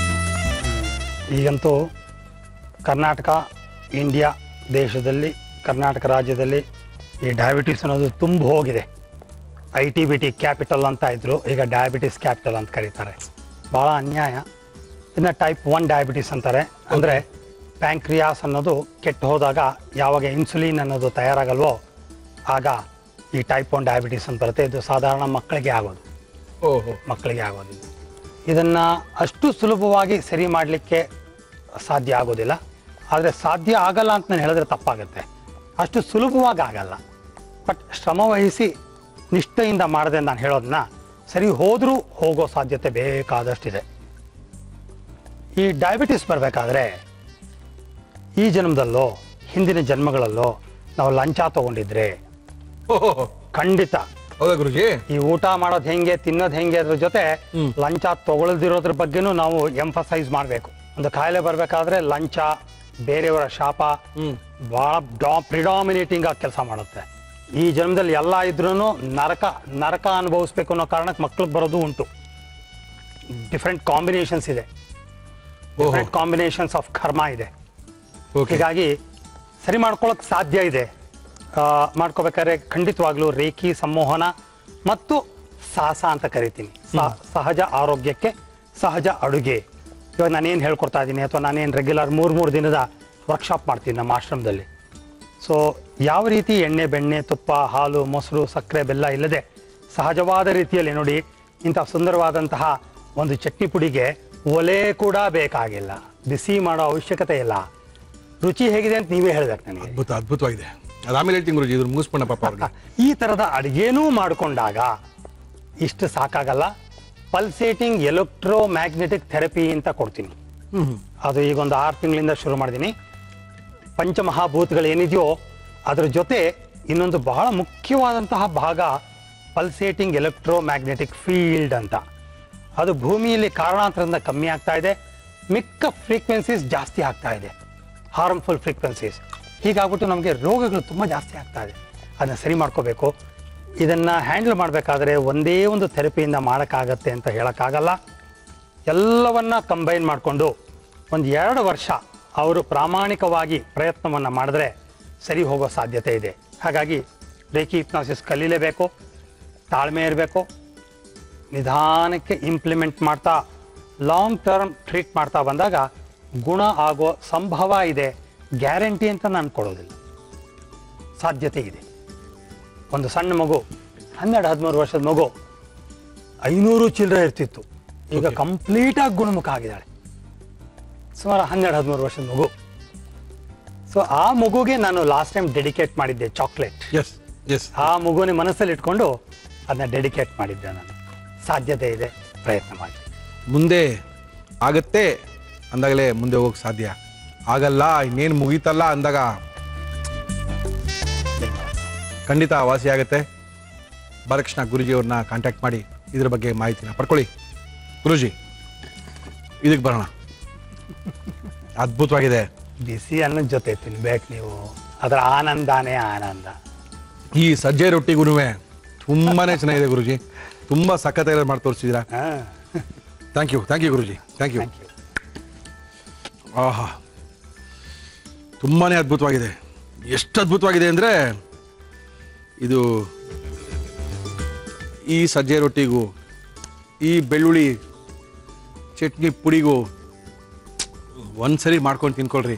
ಈಗಂತೂ ಕರ್ನಾಟಕ, ಇಂಡಿಯಾ ದೇಶದಲ್ಲಿ, ಕರ್ನಾಟಕ ರಾಜ್ಯದಲ್ಲಿ ಈ ಡಯಾಬಿಟಿಸ್ ಅನ್ನೋದು ತುಂಬ ಹೋಗಿದೆ. ITBT ಕ್ಯಾಪಿಟಲ್ ಅಂತ ಇದ್ರು, ಈಗ ಡಯಾಬಿಟಿಸ್ ಕ್ಯಾಪಿಟಲ್ ಅಂತ ಕರೀತಾರೆ. ಭಾಳ ಅನ್ಯಾಯ. ಇನ್ನು ಟೈಪ್ 1 ಡಯಾಬಿಟಿಸ್ ಅಂತಾರೆ. ಅಂದರೆ ಪ್ಯಾಂಕ್ರಿಯಾಸ್ ಅನ್ನೋದು ಕೆಟ್ಟು ಹೋದಾಗ ಯಾವಾಗ ಇನ್ಸುಲಿನ್ ಅನ್ನೋದು ತಯಾರಾಗಲ್ವೋ ಆಗ ಈ ಟೈಪ್ 1 ಡಯಾಬಿಟಿಸ್ ಅಂತ ಬರುತ್ತೆ. ಇದು ಸಾಧಾರಣ ಮಕ್ಕಳಿಗೆ ಆಗೋದು. ಮಕ್ಕಳಿಗೆ ಆಗೋದು. ಇದನ್ನು ಅಷ್ಟು ಸುಲಭವಾಗಿ ಸರಿ ಮಾಡಲಿಕ್ಕೆ ಸಾಧ್ಯ ಆಗೋದಿಲ್ಲ. ಆದರೆ ಸಾಧ್ಯ ಆಗಲ್ಲ ಅಂತ ನಾನು ಹೇಳಿದ್ರೆ ತಪ್ಪಾಗುತ್ತೆ. ಅಷ್ಟು ಸುಲಭವಾಗಿ ಆಗಲ್ಲ. ಬಟ್ ಶ್ರಮವಹಿಸಿ ನಿಷ್ಠೆಯಿಂದ ಮಾಡದೆ ನಾನು ಹೇಳೋದನ್ನ ಸರಿ ಹೋದರೂ ಹೋಗೋ ಸಾಧ್ಯತೆ ಬೇಕಾದಷ್ಟಿದೆ. ಈ ಡಯಾಬಿಟಿಸ್ ಬರಬೇಕಾದ್ರೆ ಈ ಜನ್ಮದಲ್ಲೋ ಹಿಂದಿನ ಜನ್ಮಗಳಲ್ಲೋ ನಾವು ಲಂಚ ತಗೊಂಡಿದ್ರೆ ಖಂಡಿತ. ಹೌದಾ ಗುರುಜಿ? ಈ ಊಟ ಮಾಡೋದು ಹೆಂಗೆ, ತಿನ್ನೋದು ಹೆಂಗೆ ಅದ್ರ ಜೊತೆ ಲಂಚ ತಗೊಳ್ದಿರೋದ್ರ ಬಗ್ಗೆನೂ ನಾವು ಎಂಫಸೈಸ್ ಮಾಡಬೇಕು. ಒಂದು ಕಾಯಿಲೆ ಬರಬೇಕಾದ್ರೆ ಲಂಚ, ಬೇರೆಯವರ ಶಾಪ ಬಹಳ ಪ್ರಿಡಾಮಿನೇಟಿಂಗ್ ಆಗಿ ಕೆಲಸ ಮಾಡುತ್ತೆ. ಈ ಜನ್ಮದಲ್ಲಿ ಎಲ್ಲ ಇದ್ರೂ ನರಕ ಅನುಭವಿಸ್ಬೇಕು ಅನ್ನೋ ಕಾರಣಕ್ಕೆ ಮಕ್ಳಿಗೆ ಬರೋದು ಉಂಟು. ಡಿಫ್ರೆಂಟ್ ಕಾಂಬಿನೇಷನ್ಸ್ ಇದೆ, ಡಿಫ್ರೆಂಟ್ ಕಾಂಬಿನೇಷನ್ಸ್ ಆಫ್ ಕರ್ಮ ಇದೆ. ಹೀಗಾಗಿ ಸರಿ ಮಾಡ್ಕೊಳಕ್ ಸಾಧ್ಯ ಇದೆ. ಮಾಡ್ಕೋಬೇಕಾದ್ರೆ ಖಂಡಿತವಾಗ್ಲೂ ರೇಖಿ ಸಂಮೋಹನ ಮತ್ತು ಸಾಹಸ ಅಂತ ಕರಿತೀನಿ. ಸಹಜ ಆರೋಗ್ಯಕ್ಕೆ ಸಹಜ ಅಡುಗೆ. ಇವಾಗ ನಾನೇನು ಹೇಳ್ಕೊಡ್ತಾ ಇದ್ದೀನಿ, ಅಥವಾ ನಾನೇನು ರೆಗ್ಯುಲರ್ 3 ದಿನದ ವರ್ಕ್ಶಾಪ್ ಮಾಡ್ತೀನಿ ನಮ್ಮ ಆಶ್ರಮದಲ್ಲಿ. ಸೊ ಯಾವ ರೀತಿ ಎಣ್ಣೆ, ಬೆಣ್ಣೆ, ತುಪ್ಪ, ಹಾಲು, ಮೊಸರು, ಸಕ್ಕರೆ, ಬೆಲ್ಲ ಇಲ್ಲದೆ ಸಹಜವಾದ ರೀತಿಯಲ್ಲಿ ನೋಡಿ, ಇಂಥ ಸುಂದರವಾದಂತಹ ಒಂದು ಚಟ್ನಿ ಪುಡಿಗೆ ಒಲೆ ಕೂಡ ಬೇಕಾಗಿಲ್ಲ, ಬಿಸಿ ಮಾಡೋ ಅವಶ್ಯಕತೆ ಇಲ್ಲ. ರುಚಿ ಹೇಗಿದೆ ಅಂತ ನೀವೇ ಹೇಳ್ಬೇಕು ನನಗೆ. ಅದ್ಭುತವಾಗಿದೆ. ಅದಾಮೇಲೆ ಹೇಳ್ತೀನಿ ಗುರುಜಿ, ಇದ್ರ ಮುಗಿಸ್ಕೊಂಡ ಪಾಪ ಅವ್ರಿಗೆ. ಈ ಥರದ ಅಡುಗೆನೂ ಮಾಡಿಕೊಂಡಾಗ ಇಷ್ಟು ಸಾಕಾಗಲ್ಲ. ಪಲ್ಸೇಟಿಂಗ್ ಎಲೆಕ್ಟ್ರೋ ಮ್ಯಾಗ್ನೆಟಿಕ್ ಥೆರಪಿ ಅಂತ ಕೊಡ್ತೀನಿ. ಅದು ಈಗ ಒಂದು 6 ತಿಂಗಳಿಂದ ಶುರು ಮಾಡಿದ್ದೀನಿ. ಪಂಚಮಹಾಭೂತಗಳು ಏನಿದೆಯೋ ಅದರ ಜೊತೆ ಇನ್ನೊಂದು ಬಹಳ ಮುಖ್ಯವಾದಂತಹ ಭಾಗ ಪಲ್ಸೇಟಿಂಗ್ ಎಲೆಕ್ಟ್ರೋ ಮ್ಯಾಗ್ನೆಟಿಕ್ ಫೀಲ್ಡ್ ಅಂತ. ಅದು ಭೂಮಿಯಲ್ಲಿ ಕಾರಣಾಂತರದಿಂದ ಕಮ್ಮಿ ಆಗ್ತಾ ಇದೆ, ಮಿಕ್ಕ ಫ್ರೀಕ್ವೆನ್ಸೀಸ್ ಜಾಸ್ತಿ ಆಗ್ತಾ ಇದೆ, ಹಾರ್ಮ್ಫುಲ್ ಫ್ರೀಕ್ವೆನ್ಸೀಸ್. ಹೀಗಾಗ್ಬಿಟ್ಟು ನಮಗೆ ರೋಗಗಳು ತುಂಬ ಜಾಸ್ತಿ ಆಗ್ತಾ ಇದೆ. ಅದನ್ನ ಸರಿ ಮಾಡ್ಕೋಬೇಕು. ಇದನ್ನು ಹ್ಯಾಂಡಲ್ ಮಾಡಬೇಕಾದ್ರೆ ಒಂದೇ ಒಂದು ಥೆರಪಿಯಿಂದ ಮಾಡೋಕ್ಕಾಗತ್ತೆ ಅಂತ ಹೇಳೋಕ್ಕಾಗಲ್ಲ. ಎಲ್ಲವನ್ನ ಕಂಬೈನ್ ಮಾಡಿಕೊಂಡು ಒಂದು 2 ವರ್ಷ ಅವರು ಪ್ರಾಮಾಣಿಕವಾಗಿ ಪ್ರಯತ್ನವನ್ನು ಮಾಡಿದ್ರೆ ಸರಿ ಹೋಗೋ ಸಾಧ್ಯತೆ ಇದೆ. ಹಾಗಾಗಿ ರೇಖಿ ಹಿಪ್ನಾಸಿಸ್ ಕಲೀಲೇಬೇಕು, ತಾಳ್ಮೆ ಇರಬೇಕು, ನಿಧಾನಕ್ಕೆ ಇಂಪ್ಲಿಮೆಂಟ್ ಮಾಡ್ತಾ ಲಾಂಗ್ ಟರ್ಮ್ ಟ್ರೀಟ್ ಮಾಡ್ತಾ ಬಂದಾಗ ಗುಣ ಆಗೋ ಸಂಭವ ಇದೆ. ಗ್ಯಾರಂಟಿ ಅಂತ ನಾನು ಕೊಡೋದಿಲ್ಲ, ಸಾಧ್ಯತೆ ಇದೆ. ಒಂದು ಸಣ್ಣ ಮಗು 12-13 ವರ್ಷದ ಮಗು 500 ಚಿಲ್ಲರೆ ಇರ್ತಿತ್ತು, ಈಗ ಕಂಪ್ಲೀಟಾಗಿ ಗುಣಮುಖ ಆಗಿದ್ದಾಳೆ. ಸುಮಾರು 12-13 ವರ್ಷದ ಮಗು. ಸೊ ಆ ಮಗುಗೆ ನಾನು ಲಾಸ್ಟ್ ಟೈಮ್ ಡೆಡಿಕೇಟ್ ಮಾಡಿದ್ದೆ ಚಾಕ್ಲೇಟ್. ಆ ಮಗುವಿನ ಮನಸ್ಸಲ್ಲಿ ಇಟ್ಕೊಂಡು ಅದನ್ನ ಡೆಡಿಕೇಟ್ ಮಾಡಿದ್ದೆ ನಾನು. ಸಾಧ್ಯತೆ ಇದೆ, ಪ್ರಯತ್ನ ಮಾಡಿ. ಮುಂದೆ ಆಗತ್ತೆ ಅಂದಾಗಲೇ ಮುಂದೆ ಹೋಗಕ್ಕೆ ಸಾಧ್ಯ. ಆಗಲ್ಲ, ಇನ್ನೇನು ಮುಗೀತಲ್ಲ ಅಂದಾಗ ಖಂಡಿತ ವಾಸಿ ಆಗುತ್ತೆ. ಬಾಲಕೃಷ್ಣ ಗುರುಜಿಯವ್ರನ್ನ ಕಾಂಟ್ಯಾಕ್ಟ್ ಮಾಡಿ ಇದ್ರ ಬಗ್ಗೆ ಮಾಹಿತಿನ ಪಡ್ಕೊಳ್ಳಿ. ಗುರುಜಿ, ಇದಕ್ಕೆ ಬರೋಣ. ಅದ್ಭುತವಾಗಿದೆ. ಬಿಸಿ ಅನ್ನದ ಜೊತೆ ತಿನ್ಬೇಕು ನೀವು, ಅದರ ಆನಂದನೇ ಆನಂದ. ಈ ಸಜ್ಜೆ ರೊಟ್ಟಿಗೂ ತುಂಬಾನೇ ಚೆನ್ನಾಗಿದೆ ಗುರುಜಿ, ತುಂಬಾ ಸಖತ್ತಾಗಿ ಮಾಡಿ ತೋರಿಸಿದ್ದೀರಾ. Thank you Guruji, thank you. ಆಹಾ, ತುಂಬಾನೇ ಅದ್ಭುತವಾಗಿದೆ. ಎಷ್ಟು ಅದ್ಭುತವಾಗಿದೆ ಅಂದರೆ ಇದು ಈ ಸಜ್ಜೆ ರೊಟ್ಟಿಗೂ ಈ ಬೆಳ್ಳುಳ್ಳಿ ಚಟ್ನಿ ಪುಡಿಗೂ ಒಂದ್ಸರಿ ಮಾಡ್ಕೊಂಡು ತಿನ್ಕೊಳ್ರಿ.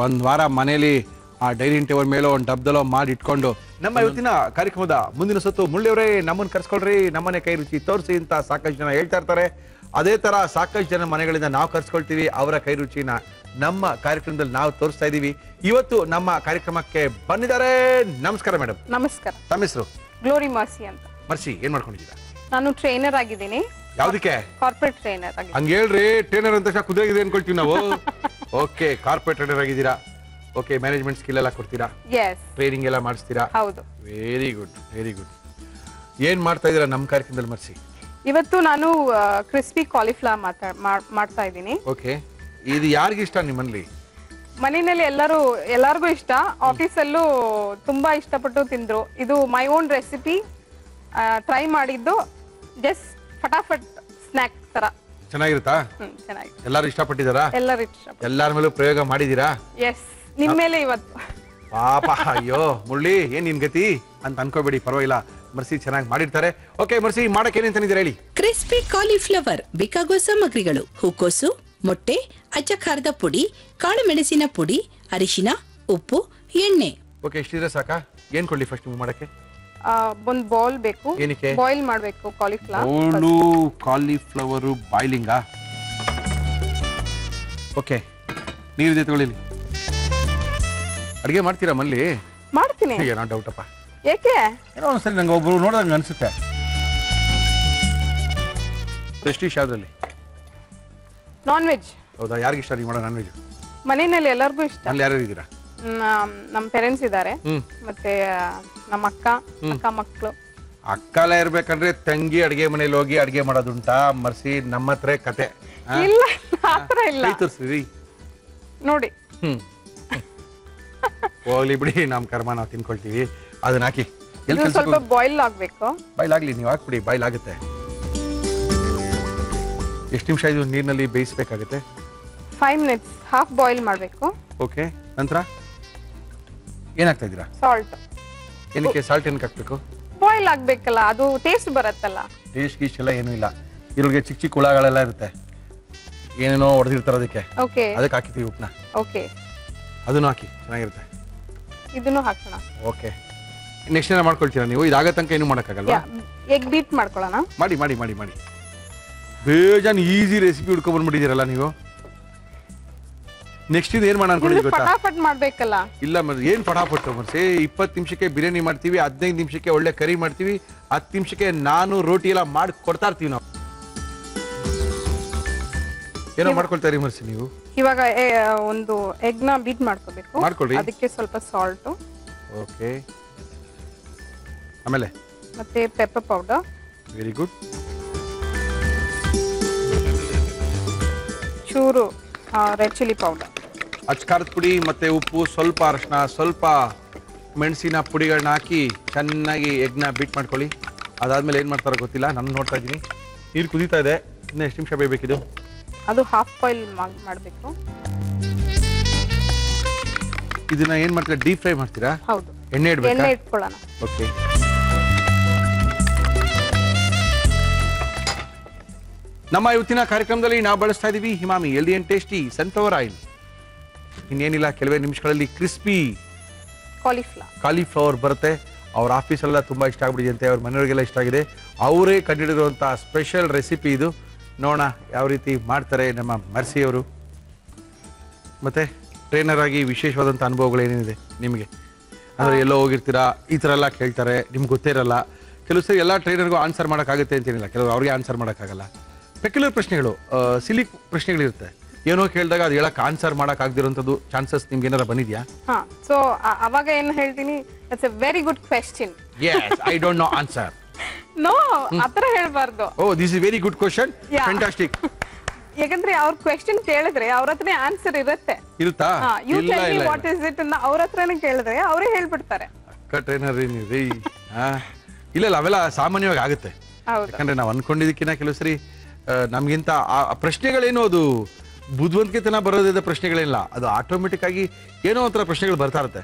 1 ವಾರ ಮನೇಲಿ ಆ ಡೈನಿಂಗ್ ಟೇಬಲ್ ಮೇಲೋ ಒಂದು ಡಬ್ದಲ್ಲೋ ಮಾಡಿ ಇಟ್ಕೊಂಡು. ನಮ್ಮ ಇವತ್ತಿನ ಕಾರ್ಯಕ್ರಮದ ಮುಂದಿನ ಸುತ್ತು ಮುಳ್ಳಿಯವರೇ ನಮ್ಮನ್ನು ಕರ್ಸ್ಕೊಳ್ರಿ, ನಮ್ಮನೆ ಕೈ ರುಚಿ ತೋರಿಸಿ ಅಂತ ಸಾಕಷ್ಟು ಜನ ಹೇಳ್ತಾ ಇರ್ತಾರೆ. ಅದೇ ಥರ ಸಾಕಷ್ಟು ಜನ ಮನೆಗಳಿಂದ ನಾವು ಕರ್ಸ್ಕೊಳ್ತೀವಿ, ಅವರ ಕೈ ರುಚಿನ ನಮ್ಮ ಕಾರ್ಯಕ್ರಮದಲ್ಲಿ ನಾವು ತೋರಿಸ್ತಾ ಇದ್ದೀವಿ. ಇವತ್ತು ನಮ್ಮ ಕಾರ್ಯಕ್ರಮಕ್ಕೆ ಬಂದಿದ್ದಾರೆ. ನಮಸ್ಕಾರ ಮೇಡಮ್. ನಮಸ್ಕಾರ. ತಮ್ಮ ಹೆಸರು? ಗ್ಲೋರಿ ಮರ್ಸಿ ಅಂತ. ಮರ್ಸಿ, ಏನ್ ಮಾಡ್ಕೊಂಡಿದ್ದೀರಾ? ನಾನು ಟ್ರೈನರ್ ಆಗಿದ್ದೀನಿ. ಯಾವ್ದಕ್ಕೆ? ಕಾರ್ಪೊರೇಟ್ ಟ್ರೈನರ್ ಆಗಿ. ಹಂಗೆ ಹೇಳ್ರಿ, ಟ್ರೈನರ್ ಅಂತ ಕುದುರೆ ಇದೆ ಅನ್ಕೊಳ್ತೀವಿ ನಾವು. ಓಕೆ, ಕಾರ್ಪೊರೇಟ್ ಟ್ರೈನರ್ ಆಗಿದ್ದೀರಾ. ಓಕೆ, ಮ್ಯಾನೇಜ್ಮೆಂಟ್ ಸ್ಕಿಲ್ ಎಲ್ಲ ಕೊಡ್ತೀರಾ? ಎಸ್. ಟ್ರೈನಿಂಗ್ ಎಲ್ಲ ಮಾಡಿಸ್ತೀರಾ? ಹೌದು. Very good, very good. ಏನ್ ಮಾಡ್ತಾ ಇದ್ದೀರಾ ನಮ್ಮ ಕಾರ್ಯಕ್ರಮದಲ್ಲಿ ಮರ್ಸಿ? ಇವತ್ತು ನಾನು ಕ್ರಿಸ್ಪಿ ಕಾಲಿಫ್ಲವರ್ ಮಾಡ್ತಾ ಇದ್ದೀನಿ. ಓಕೆ, ಇದು ಯಾರಿಗೆ ಇಷ್ಟ ನಿಮ್ಮಲ್ಲಿ? ಮನೆಯಲ್ಲಿ ಎಲ್ಲರಿಗೂ ಇಷ್ಟ, ಆಫೀಸಲ್ಲೂ ತುಂಬಾ ಇಷ್ಟಪಟ್ಟು ತಿಂದ್ರು. ಇದು ಮೈ ಓನ್ ರೆಸಿಪಿ, ಟ್ರೈ ಮಾಡಿದ್ದು, ಜಸ್ಟ್ ಫಟಾಫಟ್ ಸ್ನಾಕ್ ತರ. ಚೆನ್ನಾಗಿರುತ್ತಾ? ಚೆನ್ನಾಗಿದೆ. ಎಲ್ಲರೂ ಇಷ್ಟಪಟ್ಟಿದ್ದಾರಾ? ಎಲ್ಲರೂ ಇಷ್ಟ. ಎಲ್ಲರ ಮೇಲೂ ಪ್ರಯೋಗ ಮಾಡಿದೀರಾ? ಎಸ್, ನಿಮ್ ಮೇಲೆ ಇವತ್ತು. ಪಾಪ, ಅಯ್ಯೋ ಮುರಳಿ ಏನ್ ನಿನ್ ಗತಿ ಅಂತ ಅನ್ಕೋಬೇಡಿ, ಪರವಾಗಿಲ್ಲ, ಮರ್ಸಿ ಚೆನ್ನಾಗಿ ಮಾಡಿರ್ತಾರೆ. ಓಕೆ ಮರ್ಸಿ, ಮಾಡಕ್ಕೆ ಏನೇನ್ ತಂದಿದ್ದೀರಾ ಹೇಳಿ? ಕ್ರಿಸ್ಪಿ ಕಾಲಿಫ್ಲವರ್ ಬೇಕಾಗುವ ಸಾಮಗ್ರಿಗಳು: ಹೂಕೋಸು, ಮೊಟ್ಟೆ, ಅಚ್ಚ ಖಾರದ ಪುಡಿ, ಕಾಳು ಮೆಣಸಿನ ಪುಡಿ, ಅರಿಶಿನ, ಉಪ್ಪು, ಎಣ್ಣೆ. ಓಕೆ, ಇಷ್ಟಿದ್ರೆ ಸಾಕಾ? ಏನ್ ಕೊಡ್ಲಿ ಫಸ್ಟ್ ನೀವು ಮಾಡಕ್ಕೆ? ಒಂದ್ ಬೌಲ್ ಬೇಕು. ಏನಕ್ಕೆ? ಬಾಯ್ಲ್ ಮಾಡ್ಬೇಕು ಕಾಲಿಫ್ಲವರ್. ಕಾಲಿಫ್ಲವರ್ ಬಾಯ್ಲಿಂಗಾ? ಓಕೆ, ನೀರಿದೆ ತಗೊಳ್ಳಿ. ಅಡಿಗೆ ಮಾಡ್ತೀರಾ ಮಲ್ಲಿ? ಮಾಡ್ತೀನಿ. ಏನೋ ಡೌಟಪ್ಪ. ಏಕೆ? ಏನೋ ಒಂದ್ಸರಿ ನಂಗೆ ಒಬ್ರು ನೋಡಿದಂಗೆ ಅನ್ಸುತ್ತೆ. ಪ್ರೆಸ್ಟೀಜ್ ಯಾವ್ದ್ರಲ್ಲಿ? Non veg. ಹೌದಾ? ಯಾರಿಗೆ ಇಷ್ಟ ನೀವು ಮಾಡೋ ನಾನ್ ವೆಜ್? ಮನೆಯಲ್ಲಿ ಎಲ್ಲರಿಗೂ ಇಷ್ಟ. ಅಲ್ಲಿ ಯಾರು ಇದ್ದೀರಾ? ನಮ್ಮ ಪೇರೆಂಟ್ಸ್ ಇದ್ದಾರೆ, ಮತ್ತೆ ನಮ್ಮ ಅಕ್ಕ ಮಕ್ಕಳು. ಅಕ್ಕಲ ಇರ್ಬೇಕಂದ್ರೆ ತಂಗಿ ಅಡಿಗೆ ಮನೇಲಿ ಹೋಗಿ ಅಡಿಗೆ ಮಾಡೋದುಂಟಾ ಮರ್ಸಿ? ನಮ್ಮ ಹತ್ರ ಕತೆ ಇಲ್ಲ, ಆತರ ಇಲ್ಲ. ತೋರಿಸ್ರಿ ನೋಡಿ. ಹೋಗ್ಲಿ ಬಿಡಿ, ನಮ್ ಕರ್ಮ ನಾವು ತಿನ್ಕೊಳ್ತೀವಿ. ಅದನ್ನ ಹಾಕಿ. ಸ್ವಲ್ಪ ಬಾಯ್ಲ್ ಆಗ್ಬೇಕು. ಬಾಯ್ಲ್ ಆಗ್ಲಿ, ನೀವು ಹಾಕ್ಬಿಡಿ, ಬಾಯ್ಲ್ ಆಗುತ್ತೆ. ಎಷ್ಟು ನಿಮಿಷ ಇದು ನೀರಿನಲ್ಲಿ ಬೇಯಿಸ್ಬೇಕಾಗುತ್ತೆ? 5 minutes, ಹಾಫ್ ಬಾಯ್ಲ್ ಮಾಡಬೇಕು. ಓಕೆ, ನಂತರ ಏನಾಗ್ತಾ ಇದ್ದೀರಾ? ಸಾಲ್ಟ್. ಏನಕ್ಕೆ ಸಾಲ್ಟ್ ಏನಕ್ಕೆ ಹಾಕ್ಬೇಕು? ಬಾಯ್ಲ್ ಆಗ್ಬೇಕಲ್ಲ, ಅದು ಟೇಸ್ಟ್ ಬರುತ್ತಲ್ಲ. ಟೇಸ್ಟ್ ಗೀಸ್ಟ್ ಎಲ್ಲ ಏನೂ ಇಲ್ಲ. ಇದ್ರೊಳಗೆ ಚಿಕ್ಕ ಚಿಕ್ಕ ಹುಳಗಳೆಲ್ಲ ಇರುತ್ತೆ, ಏನೇನೋ ಹೊಡೆದಿರ್ತಾರೆ ಅದಕ್ಕೆ. ಓಕೆ, ಅದಕ್ಕೆ ಹಾಕಿತೀವಿ ಉಪ್ಪನ್ನ. ಓಕೆ, ಅದನ್ನು ಹಾಕಿ, ಚೆನ್ನಾಗಿರುತ್ತೆ. ಇದನ್ನು ಹಾಕೋಣ. ಓಕೆ, ನೆಕ್ಸ್ಟ್ ಏನ ಮಾಡ್ಕೊಳ್ತೀರಾ ನೀವು? ಇದಾಗ ತನಕ ಏನು ಮಾಡೋಕ್ಕಾಗಲ್ವಾ? ಎಗ್ ಬೀಟ್ ಮಾಡ್ಕೊಳ್ಳೋಣ. ಮಾಡಿ ಮಾಡಿ ಮಾಡಿ ಮಾಡಿ. ಬೇಜಾನ್ ಈಸಿ ರೆಸಿಪಿ ಹುಡ್ಕೊಂಡ್ ಬಂದ್ಬಿಟ್ಟಿದ್ದೀರಲ್ಲ ನೀವು. ನೆಕ್ಸ್ಟ್ ಇದು ಏನ್ ಮಾಡೋಣ ಅನ್ಕೊಂಡಿದ್ದೀವಿ ಗೊತ್ತಾ? ಫಟಾಫಟ್ ಮಾಡ್ಬೇಕಲ್ಲ. ಇಲ್ಲ ಏನ್ ಫಟಾಫಟ್ ಮರ್ಸಿ, 20 ನಿಮಿಷಕ್ಕೆ ಬಿರಿಯಾನಿ ಮಾಡ್ತೀವಿ, 15 ನಿಮಿಷಕ್ಕೆ ಒಳ್ಳೆ ಕರಿ ಮಾಡ್ತೀವಿ, 10 ನಿಮಿಷಕ್ಕೆ ನಾನು ರೋಟಿ ಎಲ್ಲ ಮಾಡಿ ಕೊಡ್ತಾ ಇರ್ತೀವಿ ನಾವು. ಏನೋ ಮಾಡ್ಕೊಳ್ತಾ ಮರ್ಸಿ ನೀವು. ಇವಾಗ ಒಂದು ಎಗ್ ನ ಬೀಟ್ ಮಾಡ್ಕೋಬೇಕು. ಮಾಡ್ಕೊಳ್ಳಿ. ಅದಕ್ಕೆ ಸ್ವಲ್ಪ ಸಾಲ್ಟ್. ಓಕೆ, ಆಮೇಲೆ ಮತ್ತೆ ಪೆಪ್ಪರ್ ಪೌಡರ್. Very good. ಚೂರು ರೆಡ್ ಚಿಲ್ಲಿ ಪೌಡರ್, ಅಚ್ಕಾರದ ಪುಡಿ ಮತ್ತೆ ಉಪ್ಪು, ಸ್ವಲ್ಪ ಅರಶಿನ, ಸ್ವಲ್ಪ ಮೆಣಸಿನ ಪುಡಿಗಳನ್ನ ಹಾಕಿ ಚೆನ್ನಾಗಿ ಎಗ್ನ ಬೀಟ್ ಮಾಡ್ಕೊಳ್ಳಿ. ಅದಾದ್ಮೇಲೆ ಏನು ಮಾಡ್ತಾರೋ ಗೊತ್ತಿಲ್ಲ, ನಾನು ನೋಡ್ತಾ ಇದ್ದೀನಿ. ನೀರು ಕುದೀತಾ ಇದೆ, ಇನ್ನು ಎಷ್ಟು ನಿಮಿಷ ಬೇಯಬೇಕಿದು? ಅದು ಹಾಫ್ ಬಾಯ್ಲ್ ಮಾಡಬೇಕು. ಇದನ್ನ ಏನು ಮಾಡ್ತೀರಾ? ಡೀಪ್ ಫ್ರೈ ಮಾಡ್ತೀರಾ? ಹೌದು. ಎಣ್ಣೆ ಇಡಬೇಕಾ? ಎಣ್ಣೆ ಇಟ್ಕೊಳ್ಳೋಣ. ಓಕೆ. ನಮ್ಮ ಇವತ್ತಿನ ಕಾರ್ಯಕ್ರಮದಲ್ಲಿ ನಾವು ಬಳಸ್ತಾ ಇದ್ದೀವಿ Emami healthy and tasty sunflower oil. ಇನ್ನೇನಿಲ್ಲ, ಕೆಲವೇ ನಿಮಿಷಗಳಲ್ಲಿ ಕ್ರಿಸ್ಪಿ ಕಾಲಿಫ್ಲವರ್ ಬರುತ್ತೆ. ಅವ್ರ ಆಫೀಸೆಲ್ಲ ತುಂಬ ಇಷ್ಟ ಆಗ್ಬಿಟ್ಟಿದೆ, ಅವ್ರ ಮನೆಯವರಿಗೆಲ್ಲ ಇಷ್ಟ ಆಗಿದೆ. ಅವರೇ ಕಂಡುಹಿಡಿದಿರುವಂಥ ಸ್ಪೆಷಲ್ ರೆಸಿಪಿ ಇದು. ನೋಡೋಣ ಯಾವ ರೀತಿ ಮಾಡ್ತಾರೆ ನಮ್ಮ ಮರ್ಸಿಯವರು. ಮತ್ತು ಟ್ರೈನರ್ ಆಗಿ ವಿಶೇಷವಾದಂಥ ಅನುಭವಗಳು ಏನೇನಿದೆ ನಿಮಗೆ? ಅಂದರೆ ಎಲ್ಲೋ ಹೋಗಿರ್ತೀರಾ, ಈ ಥರ ಎಲ್ಲ ಕೇಳ್ತಾರೆ, ನಿಮ್ಗೆ ಗೊತ್ತೇ ಇರಲ್ಲ. ಕೆಲವು ಸರಿ ಎಲ್ಲ ಟ್ರೈನರ್ಗೂ ಆನ್ಸರ್ ಮಾಡೋಕ್ಕಾಗುತ್ತೆ ಅಂತೇನಿಲ್ಲ, ಕೆಲವರು ಅವ್ರಿಗೆ ಆನ್ಸರ್ ಮಾಡೋಕ್ಕಾಗಲ್ಲ. ಪೆಕ್ಯುಲರ್ ಪ್ರಶ್ನೆಗಳು, ಸಿಲಿ ಪ್ರಶ್ನೆಗಳಿರುತ್ತೆ. ಏನೋ ಕೇಳಿದಾಗ ಅದು ಹೇಳಕ್ ಆನ್ಸರ್ ಮಾಡೋಕ್ಕಾಗದಿರೋಂಥದ್ದು ಚಾನ್ಸಸ್ ನಿಮ್ಗೆ ಏನಾರ ಬಂದಿದ್ಯಾ? ಸೊ ಅವಾಗ ಏನು ಹೇಳ್ತೀನಿ, it's a very good question. Yes, I don't know answer. No, ಆತರ ಹೇಳ್ಬಾರ್ದು. Oh, this is very good question, fantastic. ಯಾಕಂದ್ರೆ ಅವ್ರ ಕ್ವೆಶ್ಚನ್ ಕೇಳಿದ್ರೆ ಅವ್ರ ಹತ್ರನೇ ಆನ್ಸರ್ ಇರುತ್ತೆ. ಇರುತ್ತಾ? You tell me what is it ಅಂತ ಅವ್ರ ಹತ್ರನೇ ಕೇಳಿದ್ರೆ ಅವರೇ ಹೇಳ್ಬಿಡ್ತಾರೆ. ಅಕ್ಕ ಟ್ರೈನರ್ ಏನಿದೆ? ಇಲ್ಲ, ಅವೆಲ್ಲ ಸಾಮಾನ್ಯವಾಗಿ ಆಗುತ್ತೆ. ಯಾಕಂದ್ರೆ ನಾವು ಅನ್ಕೊಂಡಿದ್ದಕ್ಕಿಂತ ಕೆಲವು ಸರಿ ನಮ್ಗಿಂತ ಪ್ರಶ್ನೆಗಳೇನು ಅದು ಬುದ್ಧಿವಂತಿಕೆತನ ಬರೋದಿದೆ ಪ್ರಶ್ನೆಗಳಿಲ್ಲ, ಅದು ಆಟೋಮೆಟಿಕ್ ಆಗಿ ಏನೋ ಒಂಥರ ಪ್ರಶ್ನೆಗಳು ಬರ್ತಾ ಇರುತ್ತೆ.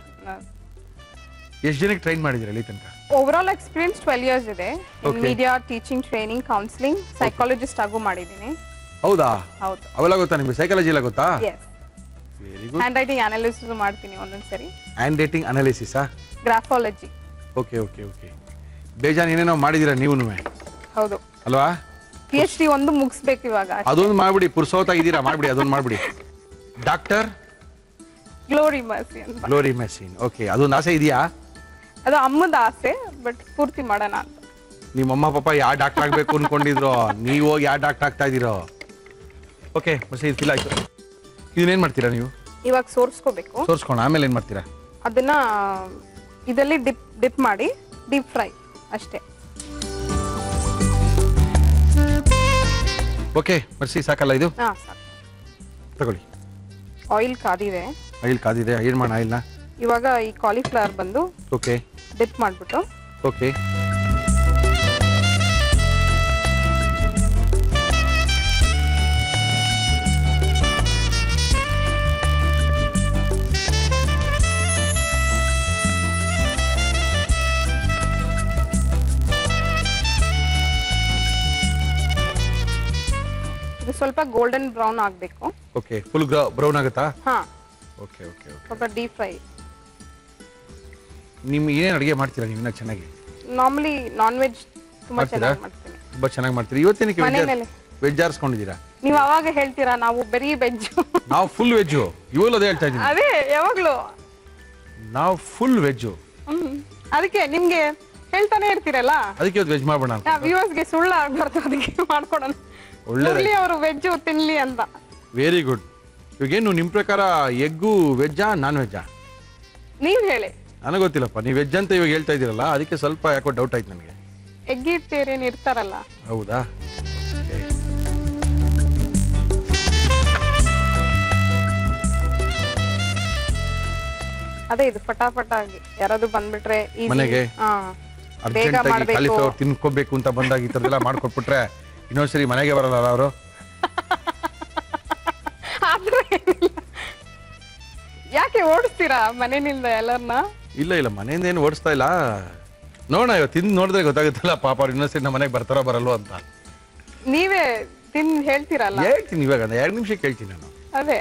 ಎಷ್ಟು ಜನಕ್ಕೆ ಟ್ರೈನ್ ಮಾಡಿದಿರಿ ಅಲ್ಲಿ ತನಕ? ಓವರ್ ಆಲ್ ಎಕ್ಸ್ಪೀರಿಯನ್ಸ್ 12 years ಇದೆ. Media teaching, training, counselling, psychologist ಆಗು ಮಾಡಿದ್ದೀನಿ. ಹೌದಾ? ಹೌದು. ಅವೆಲ್ಲ ಗೊತ್ತಾ ನಿಮ್ಗೆ? ಸೈಕಾಲಜಿ ಎಲ್ಲ ಗೊತ್ತಾ? Very good. Handwriting analysis ಮಾಡ್ತೀನಿ ಒಂದೊಂದ್ಸರಿ. ಹ್ಯಾಂಡ್ ರೈಟಿಂಗ್ ಅನಾಲಿಸಿಸಾ? ಗ್ರಾಫಾಲಜಿ. Okay okay okay. ಬೇಜಾನ್ ಏನೇನೋ ಮಾಡಿದಿರಾ ನೀವುನು? ಹೌದು ಅಲ್ವಾ? PhD ಒಂದು ಮುಗಿಸ್ಬೇಕು ಇವಾಗ. ಅದೊಂದು ಮಾಡ್ಬಿಡಿ, ಪುರ್ಸೋತಾಗಿದ್ದೀರಾ, ಮಾಡ್ಬಿಡಿ, ಅದೊಂದು ಮಾಡ್ಬಿಡಿ. ಡಾಕ್ಟರ್ ಗ್ಲೋರಿ ಮರ್ಸಿ ಅಂತ. ಗ್ಲೋರಿ ಮೆರ್ಸಿನ್. ಓಕೆ, ಅದೊಂದು ಆಸೆ ಇದೆಯಾ? ಅದು ಅಮ್ಮದ ಆಸೆ, ಬಟ್ ಪೂರ್ತಿ ಮಾಡೋಣ ಅಂತ. ನಿಮ್ಮ ಅಮ್ಮ ಪಾಪ ಯಾವ ಡಾಕ್ಟರ್ ಆಗ್ಬೇಕು ಅನ್ಕೊಂಡಿದ್ರು, ನೀವು ಹೋಗಿ ಯಾವ ಡಾಕ್ಟರ್ ಆಗ್ತಾ ಇದ್ದೀರೋ? ಓಕೆ, ಮಸಿ ಇದು ಫಿಲ್ ಆಯ್ತು. ಇದನ್ನೇನು ಮಾಡ್ತೀರಾ ನೀವು? ಇವಾಗ ಸೋರ್ಸ್ಕೋಬೇಕು. ಸೋರ್ಸ್ಕೊಂಡು ಆಮೇಲೆ ಏನು ಮಾಡ್ತೀರಾ? ಅದನ್ನ ಇದರಲ್ಲಿ ಡಿಪ್ ಮಾಡಿ ಡೀಪ್ ಫ್ರೈ ಅಷ್ಟೇ. ಓಕೆ ಮರ್ಸಿ ಸಾಕಲ್ಲ ಇದು ಹಾ ಸಾಕು. ತಗೊಳ್ಳಿ. ಆಯಿಲ್ ಕಾದಿದೆ. ಆಯಿಲ್ ಕಾದಿದೆ. ಏನು ಮಾಡೋಣ ಆಯಿಲ್ನ? ಇವಾಗ ಈ ಕಾಲಿಫ್ಲವರ್ ಬಂದು ಓಕೆ ಡಿಪ್ ಮಾಡ್ಬಿಟ್ಟು ಓಕೆ ಇದು ಸ್ವಲ್ಪ ಗೋಲ್ಡನ್ ಬ್ರೌನ್ ಆಗಬೇಕು. ಓಕೆ ಫುಲ್ ಬ್ರೌನ್ ಆಗುತ್ತಾ? ಹಾ ಓಕೆ ಓಕೆ ಓಕೆ. ಸ್ವಲ್ಪ ಡೀಪ್ ಫ್ರೈ. ನಿಮ್ಗೆ ಏನೇನು ಅಡುಗೆ ಮಾಡ್ತೀರಾ ನೀವು ಚೆನ್ನಾಗಿ? ನಾರ್ಮಲಿ ನಾನ್ ವೆಜ್ ತುಂಬಾ ಮಾಡ್ತೀರಾ? ಚೆನ್ನಾಗಿ ಮಾಡ್ತೀನಿ. ತುಂಬ ಚೆನ್ನಾಗಿ ಮಾಡ್ತೀರಿ. ಇವತ್ತೇನಕ್ಕೆ ಮನೆಯಲ್ಲಿ ವೆಜ್ ಆರಿಸ್ಕೊಂಡಿದ್ದೀರಾ? ನೀವು ಅವಾಗ ಹೇಳ್ತೀರಾ ನಾವು ಬರೀ ವೆಜ್. ನಾವು ಫುಲ್ ವೆಜ್ಜು. ಇವಾಗಲೂ ಅದೇ ಹೇಳ್ತಾ ಇದ್ದೀನಿ. ಅದೇ ಯಾವಾಗ್ಲೂ ನಾವು ಫುಲ್ ವೆಜ್ಜು. ಅದಕ್ಕೆ ನಿಮ್ಗೆ ಹೇಳ್ತಾನೆ ಇರ್ತೀರಲ್ಲ, ಅದಕ್ಕೆ ಇವತ್ತು ವೆಜ್ ಮಾಡೋಣ ಅಂತ. ವ್ಯೂವರ್ಸ್ಗೆ ಸುಳ್ಳು ಆಗ್ಬಾರ್ದು, ಅದಕ್ಕೆ ಮಾಡ್ಕೊಡೋಣ. ಒಳ್ಳೆ ಅವರು ವೆಜ್ ತಿನ್ಲಿ ಅಂತ. Very good. ಇವಾಗೇನು ನಿಮ್ಮ ಪ್ರಕಾರ ಎಗ್ಗು ವೆಜ್ಜಾ ನಾನ್ ವೆಜ್ಜಾ? ನೀವ್ ಹೇಳಿ. ನನಗೆ ಗೊತ್ತಿಲ್ಲಪ್ಪ. ನೀವು ವೆಜ್ ಅಂತ ಇವಾಗ ಹೇಳ್ತಾ ಇದ್ದೀರಲ್ಲ, ಅದಕ್ಕೆ ಸ್ವಲ್ಪ ಯಾಕೋ ಡೌಟ್ ಆಯ್ತು ನನಗೆ. ಎಗ್ಗಿಟೇರಿಯನ್ ಇರ್ತಾರಲ್ಲ. ಹೌದಾ? ಅದೇ ಇದು ಫಟಾಫಟ ಆಗಿ ಯಾರಾದ್ರೂ ಬಂದ್ಬಿಟ್ರೆ easy. ಮನೆಗೆ ಬೇಗ ಅರ್ಜೆಂಟಾಗಿ ಮಾಡ್ಬೇಕು. ಕಾಲಿಫ್ಲವರ್ ತಿನ್ಕೋಬೇಕು ಅಂತ ಬಂದಾಗ ಈ ಥರದ್ದೆಲ್ಲ ಮಾಡ್ಕೊಟ್ಬಿಟ್ರೆ ಇನ್ನೊಂದ್ಸರಿ ಮನೆಗೆ ಬರಲ್ಲ ಅವರು. ಆದ್ರೆ ಯಾಕೆ ಓಡಿಸ್ತೀರಾ ಮನೆಯಿಂದ ಎಲ್ಲರನ್ನ? ಇಲ್ಲ ಇಲ್ಲ, ಮನೆಯಿಂದ ಏನು ಓಡಿಸ್ತಾ ಇಲ್ಲ. ನೋಡೋಣ, ಇವತ್ತು ತಿಂದು ನೋಡಿದ್ರೆ ಗೊತ್ತಾಗುತ್ತಲ್ಲ ಪಾಪ ಅವ್ರು ಇನ್ನೊಂದ್ಸರಿ ನಮ್ಮ ಮನೆಗೆ ಬರ್ತಾರೋ ಬರಲ್ವೋ ಅಂತ. ನೀವೇ ಹೇಳ್ತೀರಲ್ಲ. ಹೇಳ್ತೀನಿ ಇವಾಗ, 2 ನಿಮಿಷಕ್ಕೆ ಹೇಳ್ತೀನಿ ನಾನು. ಅದೇ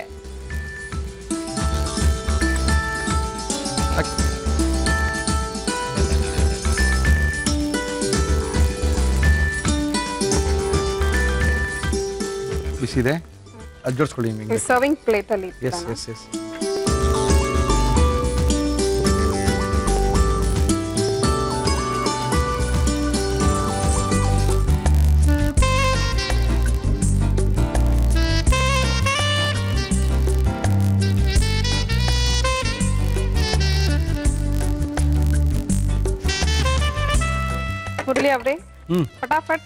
ಬಿಸಿದೆ, ಅದು ಜೋಡಿಸ್ಕೊಳ್ಳಿ ನಿಮಗೆ. ಸರ್ವಿಂಗ್ ಪ್ಲೇಟ್ ಅಲ್ಲಿ. Yes yes yes. ಮುರಳಿ ಅವ್ರೆ, ಫಟಾಫಟ್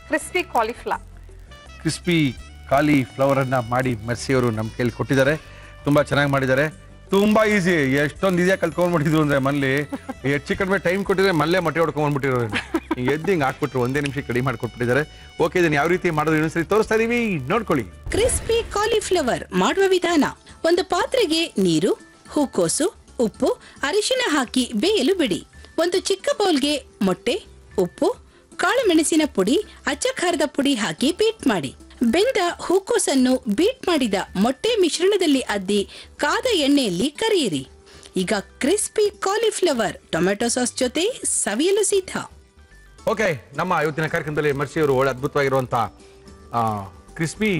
ಕ್ರಿಸ್ಪಿ ಕ್ರಿಸ್ಪಿ ಕಾಲಿಫ್ಲವರ್ ಅನ್ನ ಮಾಡಿ ಮೆರ್ಸಿ ಅವರು ನಮ್ಮ ಕೈಲಿ ಕೊಟ್ಟಿದ್ದಾರೆ. ತುಂಬಾ ಚೆನ್ನಾಗಿ ಮಾಡಿದ್ದಾರೆ. ತುಂಬಾ ಈಸಿ. ಎಷ್ಟೊಂದು ಈಸಿಯಾಗಿ ಕಲ್ತ್ಕೊಂಡ್ಬಿಟ್ಟಿದ್ರು ಅಂದ್ರೆ ಮನೇಲಿ ಹೆಚ್ಚು ಕಡಿಮೆ ಟೈಮ್ ಕೊಟ್ಟಿದ್ರೆ ಮಲ್ಲೇ ಮೊಟ್ಟೆ ಹೊಡ್ಕೊಂಡ್ಬಿಟ್ಟಿರೋ. ಹಿಂಗೆ ಎದ್ದು ಹಿಂಗೆ ಹಾಕ್ಬಿಟ್ರು, 1 ನಿಮಿಷಕ್ಕೆ ರೆಡಿ ಮಾಡ್ಕೊಟ್ಬಿಟ್ಟಿದ್ದಾರೆ. ಓಕೆ, ಇದನ್ನು ಯಾವ ರೀತಿ ಮಾಡೋದು ಇನ್ನೊಂದ್ಸರಿ ತೋರಿಸ್ತಾ ಇದೀವಿ, ನೋಡ್ಕೊಳ್ಳಿ. ಕ್ರಿಸ್ಪಿ ಕಾಲಿಫ್ಲವರ್ ಮಾಡುವ ವಿಧಾನ: ಒಂದು ಪಾತ್ರೆಗೆ ನೀರು, ಹೂಕೋಸು, ಉಪ್ಪು, ಅರಿಶಿನ ಹಾಕಿ ಬೇಯಲು ಬಿಡಿ. ಒಂದು ಚಿಕ್ಕ ಬೌಲ್ಗೆ ಮೊಟ್ಟೆ, ಉಪ್ಪು, ಕಾಳು ಮೆಣಸಿನ ಪುಡಿ, ಅಚ್ಚ ಖಾರದ ಪುಡಿ ಹಾಕಿ ಬೀಟ್ ಮಾಡಿ. ಬೆಂದ ಹೂಕೋಸನ್ನು ಬೀಟ್ ಮಾಡಿದ ಮೊಟ್ಟೆ ಮಿಶ್ರಣದಲ್ಲಿ ಅದ್ದಿ ಕಾದ ಎಣ್ಣೆಯಲ್ಲಿ ಕರಿಯಿರಿ. ಈಗ ಕ್ರಿಸ್ಪಿ ಕಾಲಿಫ್ಲವರ್ ಟೊಮೆಟೊ ಸಾಸ್ ಜೊತೆ ಸವಿಯಲು ಸಿದ್ಧ. ಓಕೆ, ನಮ್ಮ ಇವತ್ತಿನ ಕಾರ್ಯಕ್ರಮದಲ್ಲಿ ಮೆರ್ಸಿ ಅವರು ಒಳ್ಳೆ ಅದ್ಭುತವಾಗಿರುವಂತ ಕ್ರಿಸ್ಪಿ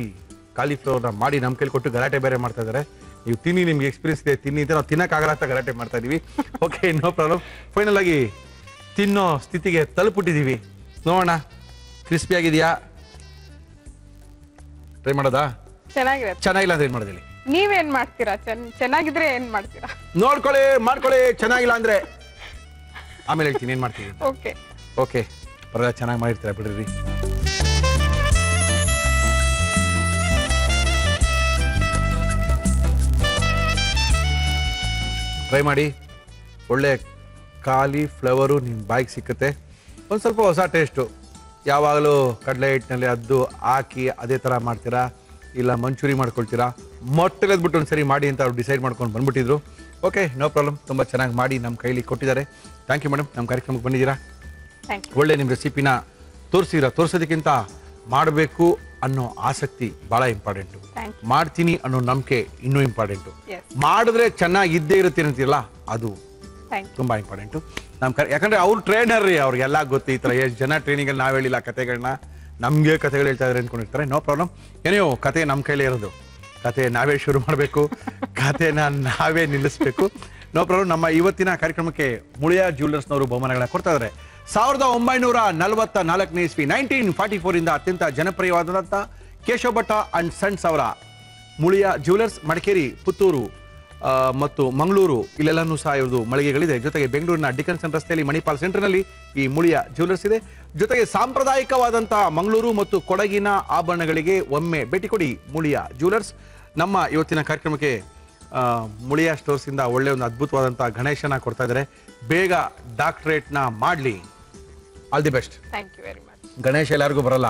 ಕಾಲಿಫ್ಲವರ್ನ ಮಾಡಿ ನಮ್ಮ ಕೈಲಿ ಕೊಟ್ಟು ಗಲಾಟೆ ಬೇರೆ ಮಾಡ್ತಾ ಇದ್ದಾರೆ. ನೀವು ತಿನ್ನಿ, ನಿಮ್ಗೆ ಎಕ್ಸ್ಪೀರಿಯನ್ಸ್ ಇದೆ, ತಿನ್ನಿ ಅಂತ. ನಾವು ತಿನ್ನಕ್ಕಾಗಲ್ಲ ಅಂತ ಗಲಾಟೆ ಮಾಡ್ತಾ ಇದೀವಿ. Okay, no problem. ಫೈನಲ್ ಆಗಿ ತಿನ್ನೋ ಸ್ಥಿತಿಗೆ ತಲುಪಿಟ್ಟಿದ್ದೀವಿ. ನೋಡೋಣ, ಕ್ರಿಸ್ಪಿ ಆಗಿದೆಯಾ? ಟ್ರೈ ಮಾಡೋದಾ? ಚೆನ್ನಾಗಿದೆ. ಚೆನ್ನಾಗಿಲ್ಲ ಅಂದ್ರೆ ಏನ್ ಮಾಡೋದಿಲ್ಲ? ನೀವೇನ್ ಮಾಡ್ತೀರಾ? ಚೆನ್ನಾಗಿದ್ರೆ ಏನ್ ಮಾಡ್ತೀರಾ? ಮಾಡ್ಕೊಳ್ಳಿ. ಚೆನ್ನಾಗಿಲ್ಲ ಅಂದ್ರೆ ಆಮೇಲೆ ಹೇಳ್ತೀನಿ ಏನ್ ಮಾಡ್ತೀವಿ. ಓಕೆ ಓಕೆ, ಪರವಾಗಿಲ್ಲ, ಚೆನ್ನಾಗಿ ಮಾಡಿರ್ತೀರಾ ಬಿಡ್ರಿ. ಟ್ರೈ ಮಾಡಿ. ಒಳ್ಳೆ ಕಾಲಿಫ್ಲವರು ನಿಮ್ಮ ಬಾಯಿಗೆ ಸಿಕ್ಕುತ್ತೆ. ಒಂದು ಸ್ವಲ್ಪ ಹೊಸ ಟೇಸ್ಟು. ಯಾವಾಗಲೂ ಕಡಲೆ ಹಿಟ್ಟಿನಲ್ಲಿ ಅದ್ದು ಹಾಕಿ ಅದೇ ಥರ ಮಾಡ್ತೀರಾ, ಇಲ್ಲ ಮಂಚೂರಿ ಮಾಡ್ಕೊಳ್ತೀರಾ? ಮೊಟ್ಟೆಲೆದ್ಬಿಟ್ಟು ಒಂದು ಸರಿ ಮಾಡಿ ಅಂತ ಅವ್ರು ಡಿಸೈಡ್ ಮಾಡ್ಕೊಂಡು ಬಂದ್ಬಿಟ್ಟಿದ್ರು. Okay, no problem. ತುಂಬ ಚೆನ್ನಾಗಿ ಮಾಡಿ ನಮ್ಮ ಕೈಲಿ ಕೊಟ್ಟಿದ್ದಾರೆ. ಥ್ಯಾಂಕ್ ಯು ಮೇಡಮ್, ನಮ್ಮ ಕಾರ್ಯಕ್ರಮಕ್ಕೆ ಬಂದಿದ್ದೀರಾ. ಒಳ್ಳೆ ನಿಮ್ಮ ರೆಸಿಪಿನ ತೋರಿಸೋದಕ್ಕಿಂತ ಮಾಡಬೇಕು ಅನ್ನೋ ಆಸಕ್ತಿ ಭಾಳ ಇಂಪಾರ್ಟೆಂಟು. ಮಾಡ್ತೀನಿ ಅನ್ನೋ ನಂಬಿಕೆ ಇನ್ನೂ ಇಂಪಾರ್ಟೆಂಟು. ಮಾಡಿದ್ರೆ ಚೆನ್ನಾಗಿದ್ದೇ ಇರುತ್ತೆ ಅಂತೀರಲ್ಲ, ಅದು ತುಂಬ ಇಂಪಾರ್ಟೆಂಟು. ಯಾಕಂದ್ರೆ ಅವ್ರು ಟ್ರೈನರ್ ರೀ, ಅವ್ರಿಗೆಲ್ಲ ಗೊತ್ತು. ಈ ಥರ ಎಷ್ಟು ಜನ ಟ್ರೈನಿಂಗಲ್ಲಿ ನಾವು ಹೇಳಿಲ್ಲ ಕತೆಗಳನ್ನ, ನಮಗೆ ಕತೆಗಳು ಹೇಳ್ತಾ ಇದ್ದಾರೆ ಅಂದ್ಕೊಂಡಿರ್ತಾರೆ. No problem. ಏನೇವು ಕತೆ ನಮ್ಮ ಕೈಲೇ ಇರೋದು. ಕತೆ ನಾವೇ ಶುರು ಮಾಡಬೇಕು, ಕತೆನ ನಾವೇ ನಿಲ್ಲಿಸ್ಬೇಕು. No problem. ನಮ್ಮ ಇವತ್ತಿನ ಕಾರ್ಯಕ್ರಮಕ್ಕೆ ಮುಳಿಯಾ ಜ್ಯುವೆಲ್ಲರ್ಸ್ನವರು ಬಹುಮಾನಗಳನ್ನ ಕೊಡ್ತಾ ಇದ್ದಾರೆ. 1944 ಇಸ್ವಿ 1944 ಇಂದ ಅತ್ಯಂತ ಜನಪ್ರಿಯವಾದಂಥ ಕೇಶವ್ ಭಟ್ಟ ಅಂಡ್ ಸನ್ಸ್ ಅವರ ಮುಳಿಯಾ ಜ್ಯುವೆಲ್ಲರ್ಸ್, ಮಡಿಕೇರಿ, ಪುತ್ತೂರು ಮತ್ತು ಮಂಗಳೂರು, ಇಲ್ಲೆಲ್ಲನೂ ಸಹ ಇವ್ರದ್ದು ಮಳಿಗೆಗಳಿದೆ. ಜೊತೆಗೆ ಬೆಂಗಳೂರಿನ ಡಿಕನ್ಸನ್ ರಸ್ತೆಯಲ್ಲಿ ಮಣಿಪಾಲ್ ಸೆಂಟರ್ನಲ್ಲಿ ಈ ಮುಳಿಯಾ ಜ್ಯುವೆಲ್ಲರ್ಸ್ ಇದೆ. ಜೊತೆಗೆ ಸಾಂಪ್ರದಾಯಿಕವಾದಂತಹ ಮಂಗಳೂರು ಮತ್ತು ಕೊಡಗಿನ ಆಭರಣಗಳಿಗೆ ಒಮ್ಮೆ ಭೇಟಿ ಕೊಡಿ ಮುಳಿಯಾ ಜ್ಯುವೆಲರ್ಸ್. ನಮ್ಮ ಇವತ್ತಿನ ಕಾರ್ಯಕ್ರಮಕ್ಕೆ ಮುಳಿಯಾ ಸ್ಟೋರ್ಸ್ ಇಂದ ಒಳ್ಳೆ ಒಂದು ಅದ್ಭುತವಾದಂತಹ ಗಣೇಶನ ಕೊಡ್ತಾ ಇದ್ದಾರೆ. ಬೇಗ ಡಾಕ್ಟರೇಟ್ ನ ಮಾಡ್ಲಿ. All the best. Thank you very much. Ganesha ಎಲ್ಲರಿಗೂ ಬರಲ್ಲ,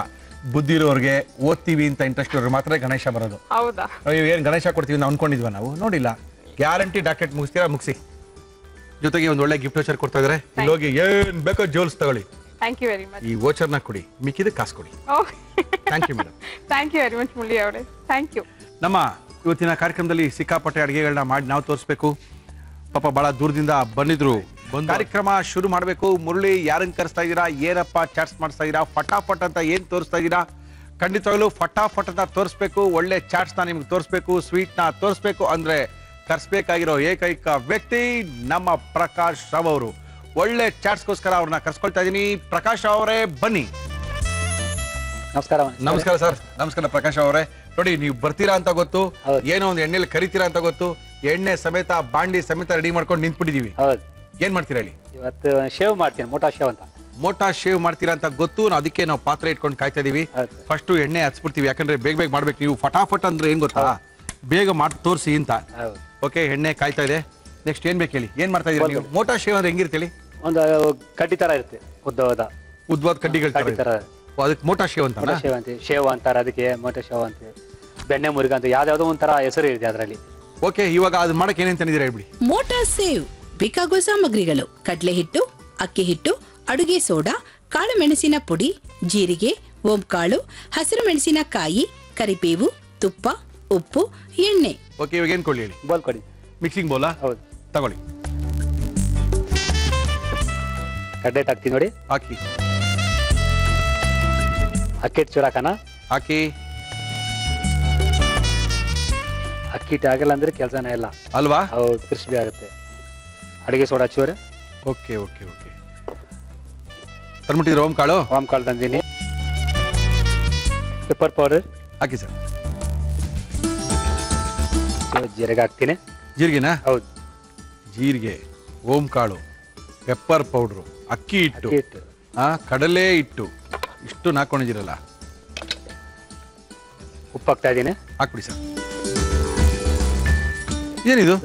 ಬುದ್ಧಿ ಇರೋರಿಗೆ, ಓದ್ತೀವಿ ಅಂತ ಇಂಟ್ರೆಸ್ಟ್ ಇರೋರು ಮಾತ್ರ ಗಣೇಶ ಬರೋದು. ಹೌದಾ? ಏನ್ ಗಣೇಶ ಕೊಡ್ತೀವಿ ಅಂತ ಅನ್ಕೊಂಡಿದ್ವ ನಾವು? ನೋಡಿಲ್ಲ. ಗ್ಯಾರಂಟಿ ಡಾಕ್ಟರೇಟ್ ಮುಗಿಸ್ತೀರಾ? ಮುಗಿಸಿ. ಜೊತೆಗೆ ಒಂದು ಒಳ್ಳೆ ಗಿಫ್ಟ್ ವೋಚರ್ ಕೊಡ್ತಾ ಇದಾರೆ. ಇಲ್ಲಿ ಹೋಗಿ ಏನ್ ಬೇಕೋ ಜೋಲ್ಸ್ ತಗೊಳ್ಳಿ. Thank you very much. ಈ ವೋಚರ್ನ ಕೊಡಿ, ಮಿಕ್ಕಿದ ಕಾಸು ಕೊಡಿ. Thank you madam. Thank you very much Murali ಅವರೇ. Thank you. ನಮ್ಮ ಇವತ್ತಿನ ಕಾರ್ಯಕ್ರಮದಲ್ಲಿ ಸಿಕ್ಕಾಪಟ್ಟೆ ಅಡುಗೆಗಳನ್ನ ಮಾಡಿ ನಾವು ತೋರಿಸ್ಬೇಕು. ಪಾಪ ಬಹಳ ದೂರದಿಂದ ಬಂದಿದ್ರು. ಕಾರ್ಯಕ್ರಮ ಶುರು ಮಾಡಬೇಕು. ಮುರಳಿ ಯಾರನ್ನ ಕರೆಸ್ತಾ ಇದ್ದೀರಾ, ಏನಪ್ಪ ಚಾಟ್ಸ್ ಮಾಡಿಸ್ತಾ ಇದ್ದೀರಾ, ಫಟಾಫಟ್ ಅಂತ ಏನ್ ತೋರಿಸ್ತಾ ಇದ್ದೀರಾ? ಖಂಡಿತವಾಗ್ಲೂ ಫಟಾಫಟ್ ಅಂತ ತೋರಿಸ್ಬೇಕು. ಒಳ್ಳೆ ಚಾಟ್ಸ್ ನ ನಿಮ್ಗೆ ತೋರಿಸ್ಬೇಕು, ಸ್ವೀಟ್ ನ ತೋರಿಸ್ಬೇಕು ಅಂದ್ರೆ ಕರ್ಸ್ಬೇಕಾಗಿರೋ ಏಕೈಕ ವ್ಯಕ್ತಿ ನಮ್ಮ ಪ್ರಕಾಶ್ ರಾವ್ ಅವರು. ಒಳ್ಳೆ ಚಾಟ್ಸ್ಗೋಸ್ಕರ ಅವ್ರನ್ನ ಕರ್ಸ್ಕೊಳ್ತಾ ಇದೀನಿ. ಪ್ರಕಾಶ್ ಅವರೇ ಬನ್ನಿ. ನಮಸ್ಕಾರ. ನಮಸ್ಕಾರ ಸರ್. ನಮಸ್ಕಾರ ಪ್ರಕಾಶ್ ಅವರೇ. ನೋಡಿ, ನೀವು ಬರ್ತೀರಾ ಅಂತ ಗೊತ್ತು, ಏನೋ ಒಂದು ಎಣ್ಣೆಲಿ ಕರಿತೀರಾ ಅಂತ ಗೊತ್ತು. ಎಣ್ಣೆ ಸಮೇತ ಬಾಂಡಿ ಸಮೇತ ರೆಡಿ ಮಾಡ್ಕೊಂಡು ನಿಂತ್ಬಿಟ್ಟಿದೀವಿ. ಏನ್ ಮಾಡ್ತೀರಾ ಹೇಳಿ? ಇವತ್ತು ಶೇವ್ ಮಾಡ್ತೀನಿ, ಮೋಟಾ ಶೇವ್ ಅಂತ. ಮೋಟಾ ಶೇವ್ ಮಾಡ್ತೀರಾ ಅಂತ ಗೊತ್ತು. ಅದಕ್ಕೆ ನಾವು ಪಾತ್ರೆ ಇಟ್ಕೊಂಡು ಕಾಯ್ತಾ ಇದೀವಿ. ಫಸ್ಟ್ ಎಣ್ಣೆ ಹಚ್ಬಿಡ್ತೀವಿ, ಯಾಕಂದ್ರೆ ಬೇಗ ಬೇಗ ಮಾಡ್ಬೇಕು. ನೀವು ಫಟಾಫಟ್ ಅಂದ್ರೆ ಏನ್ ಗೊತ್ತಾ, ಬೇಗ ಮಾಡಿ ತೋರಿಸಿ ಅಂತ. ಓಕೆ, ಎಣ್ಣೆ ಕಾಯ್ತಾ ಇದೆ. ನೆಕ್ಸ್ಟ್ ಏನ್ ಬೇಕು ಹೇಳಿ? ಏನ್ ಮಾಡ್ತಾ ಇದೀರಾ ನೀವು? ಮೋಟಾ ಶೇವ್ ಅಂದ್ರೆ ಹೆಂಗಿರ್ತೇಳಿ? ಒಂದು ಕಡ್ಡಿ ತರ ಇರುತ್ತೆ, ಉದ್ದವಾದ ಕಡ್ಡಿಗಳ ತರ. ಅದಕ್ಕೆ ಮೋಟಾ ಶೇವ್ ಅಂತ. ಶೇವ್ ಅಂತ ಶೇವ್ ಅಂತಾರೆ ಅದಕ್ಕೆ, ಮೋಟಾ ಶೇವ್ ಅಂತ, ಬೆಣ್ಣೆ ಮುರುಗ ಅಂತ ಯಾವ್ದಾವ್ದೋ ಒಂಥರ ಹೆಸರು ಇದೆ ಅದರಲ್ಲಿ. ಓಕೆ, ಇವಾಗ ಅದು ಮಾಡಕ್ಕೆ ಏನೇನ್ ತಂದಿದ್ದೀರಾ ಹೇಳ್ಬಿಡಿ. ಮೋಟಾ ಸೇವ್ ಬೇಕಾಗುವ ಸಾಮಗ್ರಿಗಳು: ಕಡಲೆ ಹಿಟ್ಟು, ಅಕ್ಕಿ ಹಿಟ್ಟು, ಅಡುಗೆ ಸೋಡಾ, ಕಾಳು ಮೆಣಸಿನ ಪುಡಿ, ಜೀರಿಗೆ, ಓಂಕಾಳು, ಹಸಿರು ಮೆಣಸಿನಕಾಯಿ, ಕರಿಬೇವು, ತುಪ್ಪ, ಉಪ್ಪು, ಎಣ್ಣೆ. ಓಕೆ, ಇವಾಗ ಏನ್ ಕೊಡ್ಲಿ ಹೇಳಿ? ಬೋಲ್ ಕೊಡಿ. Mixing Bola? ಹೌದು, ತಗೊಳ್ಳಿ. ಕಡ್ಲೆ ಹಾಕ್ತೀನಿ ನೋಡಿ. ಹಾಕಿ. ಅಕ್ಕಿ ಹಿಟ್ಟು ಚೂರಾಕನ ಹಾಕಿ. ಅಕ್ಕಿ ಹಿಟ್ಟು ಆಗಲ್ಲ ಅಂದ್ರೆ ಕೆಲಸನೇ ಇಲ್ಲ ಅಲ್ವಾ? ಹೌದು, ಕ್ರಿಸ್ಪಿ ಆಗುತ್ತೆ. ಅಡುಗೆ ಸೋಡಾ ಚೂರು. Okay okay okay. ತಂದ್ಬಿಟ್ಟಿದ್ರು ಓಂಕಾಳು? ಓಂಕಾಳು ತಂದೀನಿ. ಪೆಪ್ಪರ್ ಪೌಡರ್ ಹಾಕಿ ಸರ್. ಜೀರಿಗೆ ಹಾಕ್ತೀನಿ. ಜೀರಿಗೆನಾ? ಹೌದು, ಜೀರಿಗೆ, ಓಂಕಾಳು, ಪೆಪ್ಪರ್ ಪೌಡ್ರು, ಅಕ್ಕಿ ಹಿಟ್ಟು, ಕಡಲೆ ಹಿಟ್ಟು, ಇಷ್ಟು ಹಾಕೊಂಡಿದ್ದೀರಲ್ಲ. ಉಪ್ಪು ಹಾಕ್ತಾ ಇದ್ದೀನಿ. ಹಾಕ್ಬಿಡಿ ಸರ್. ಏನಿದು?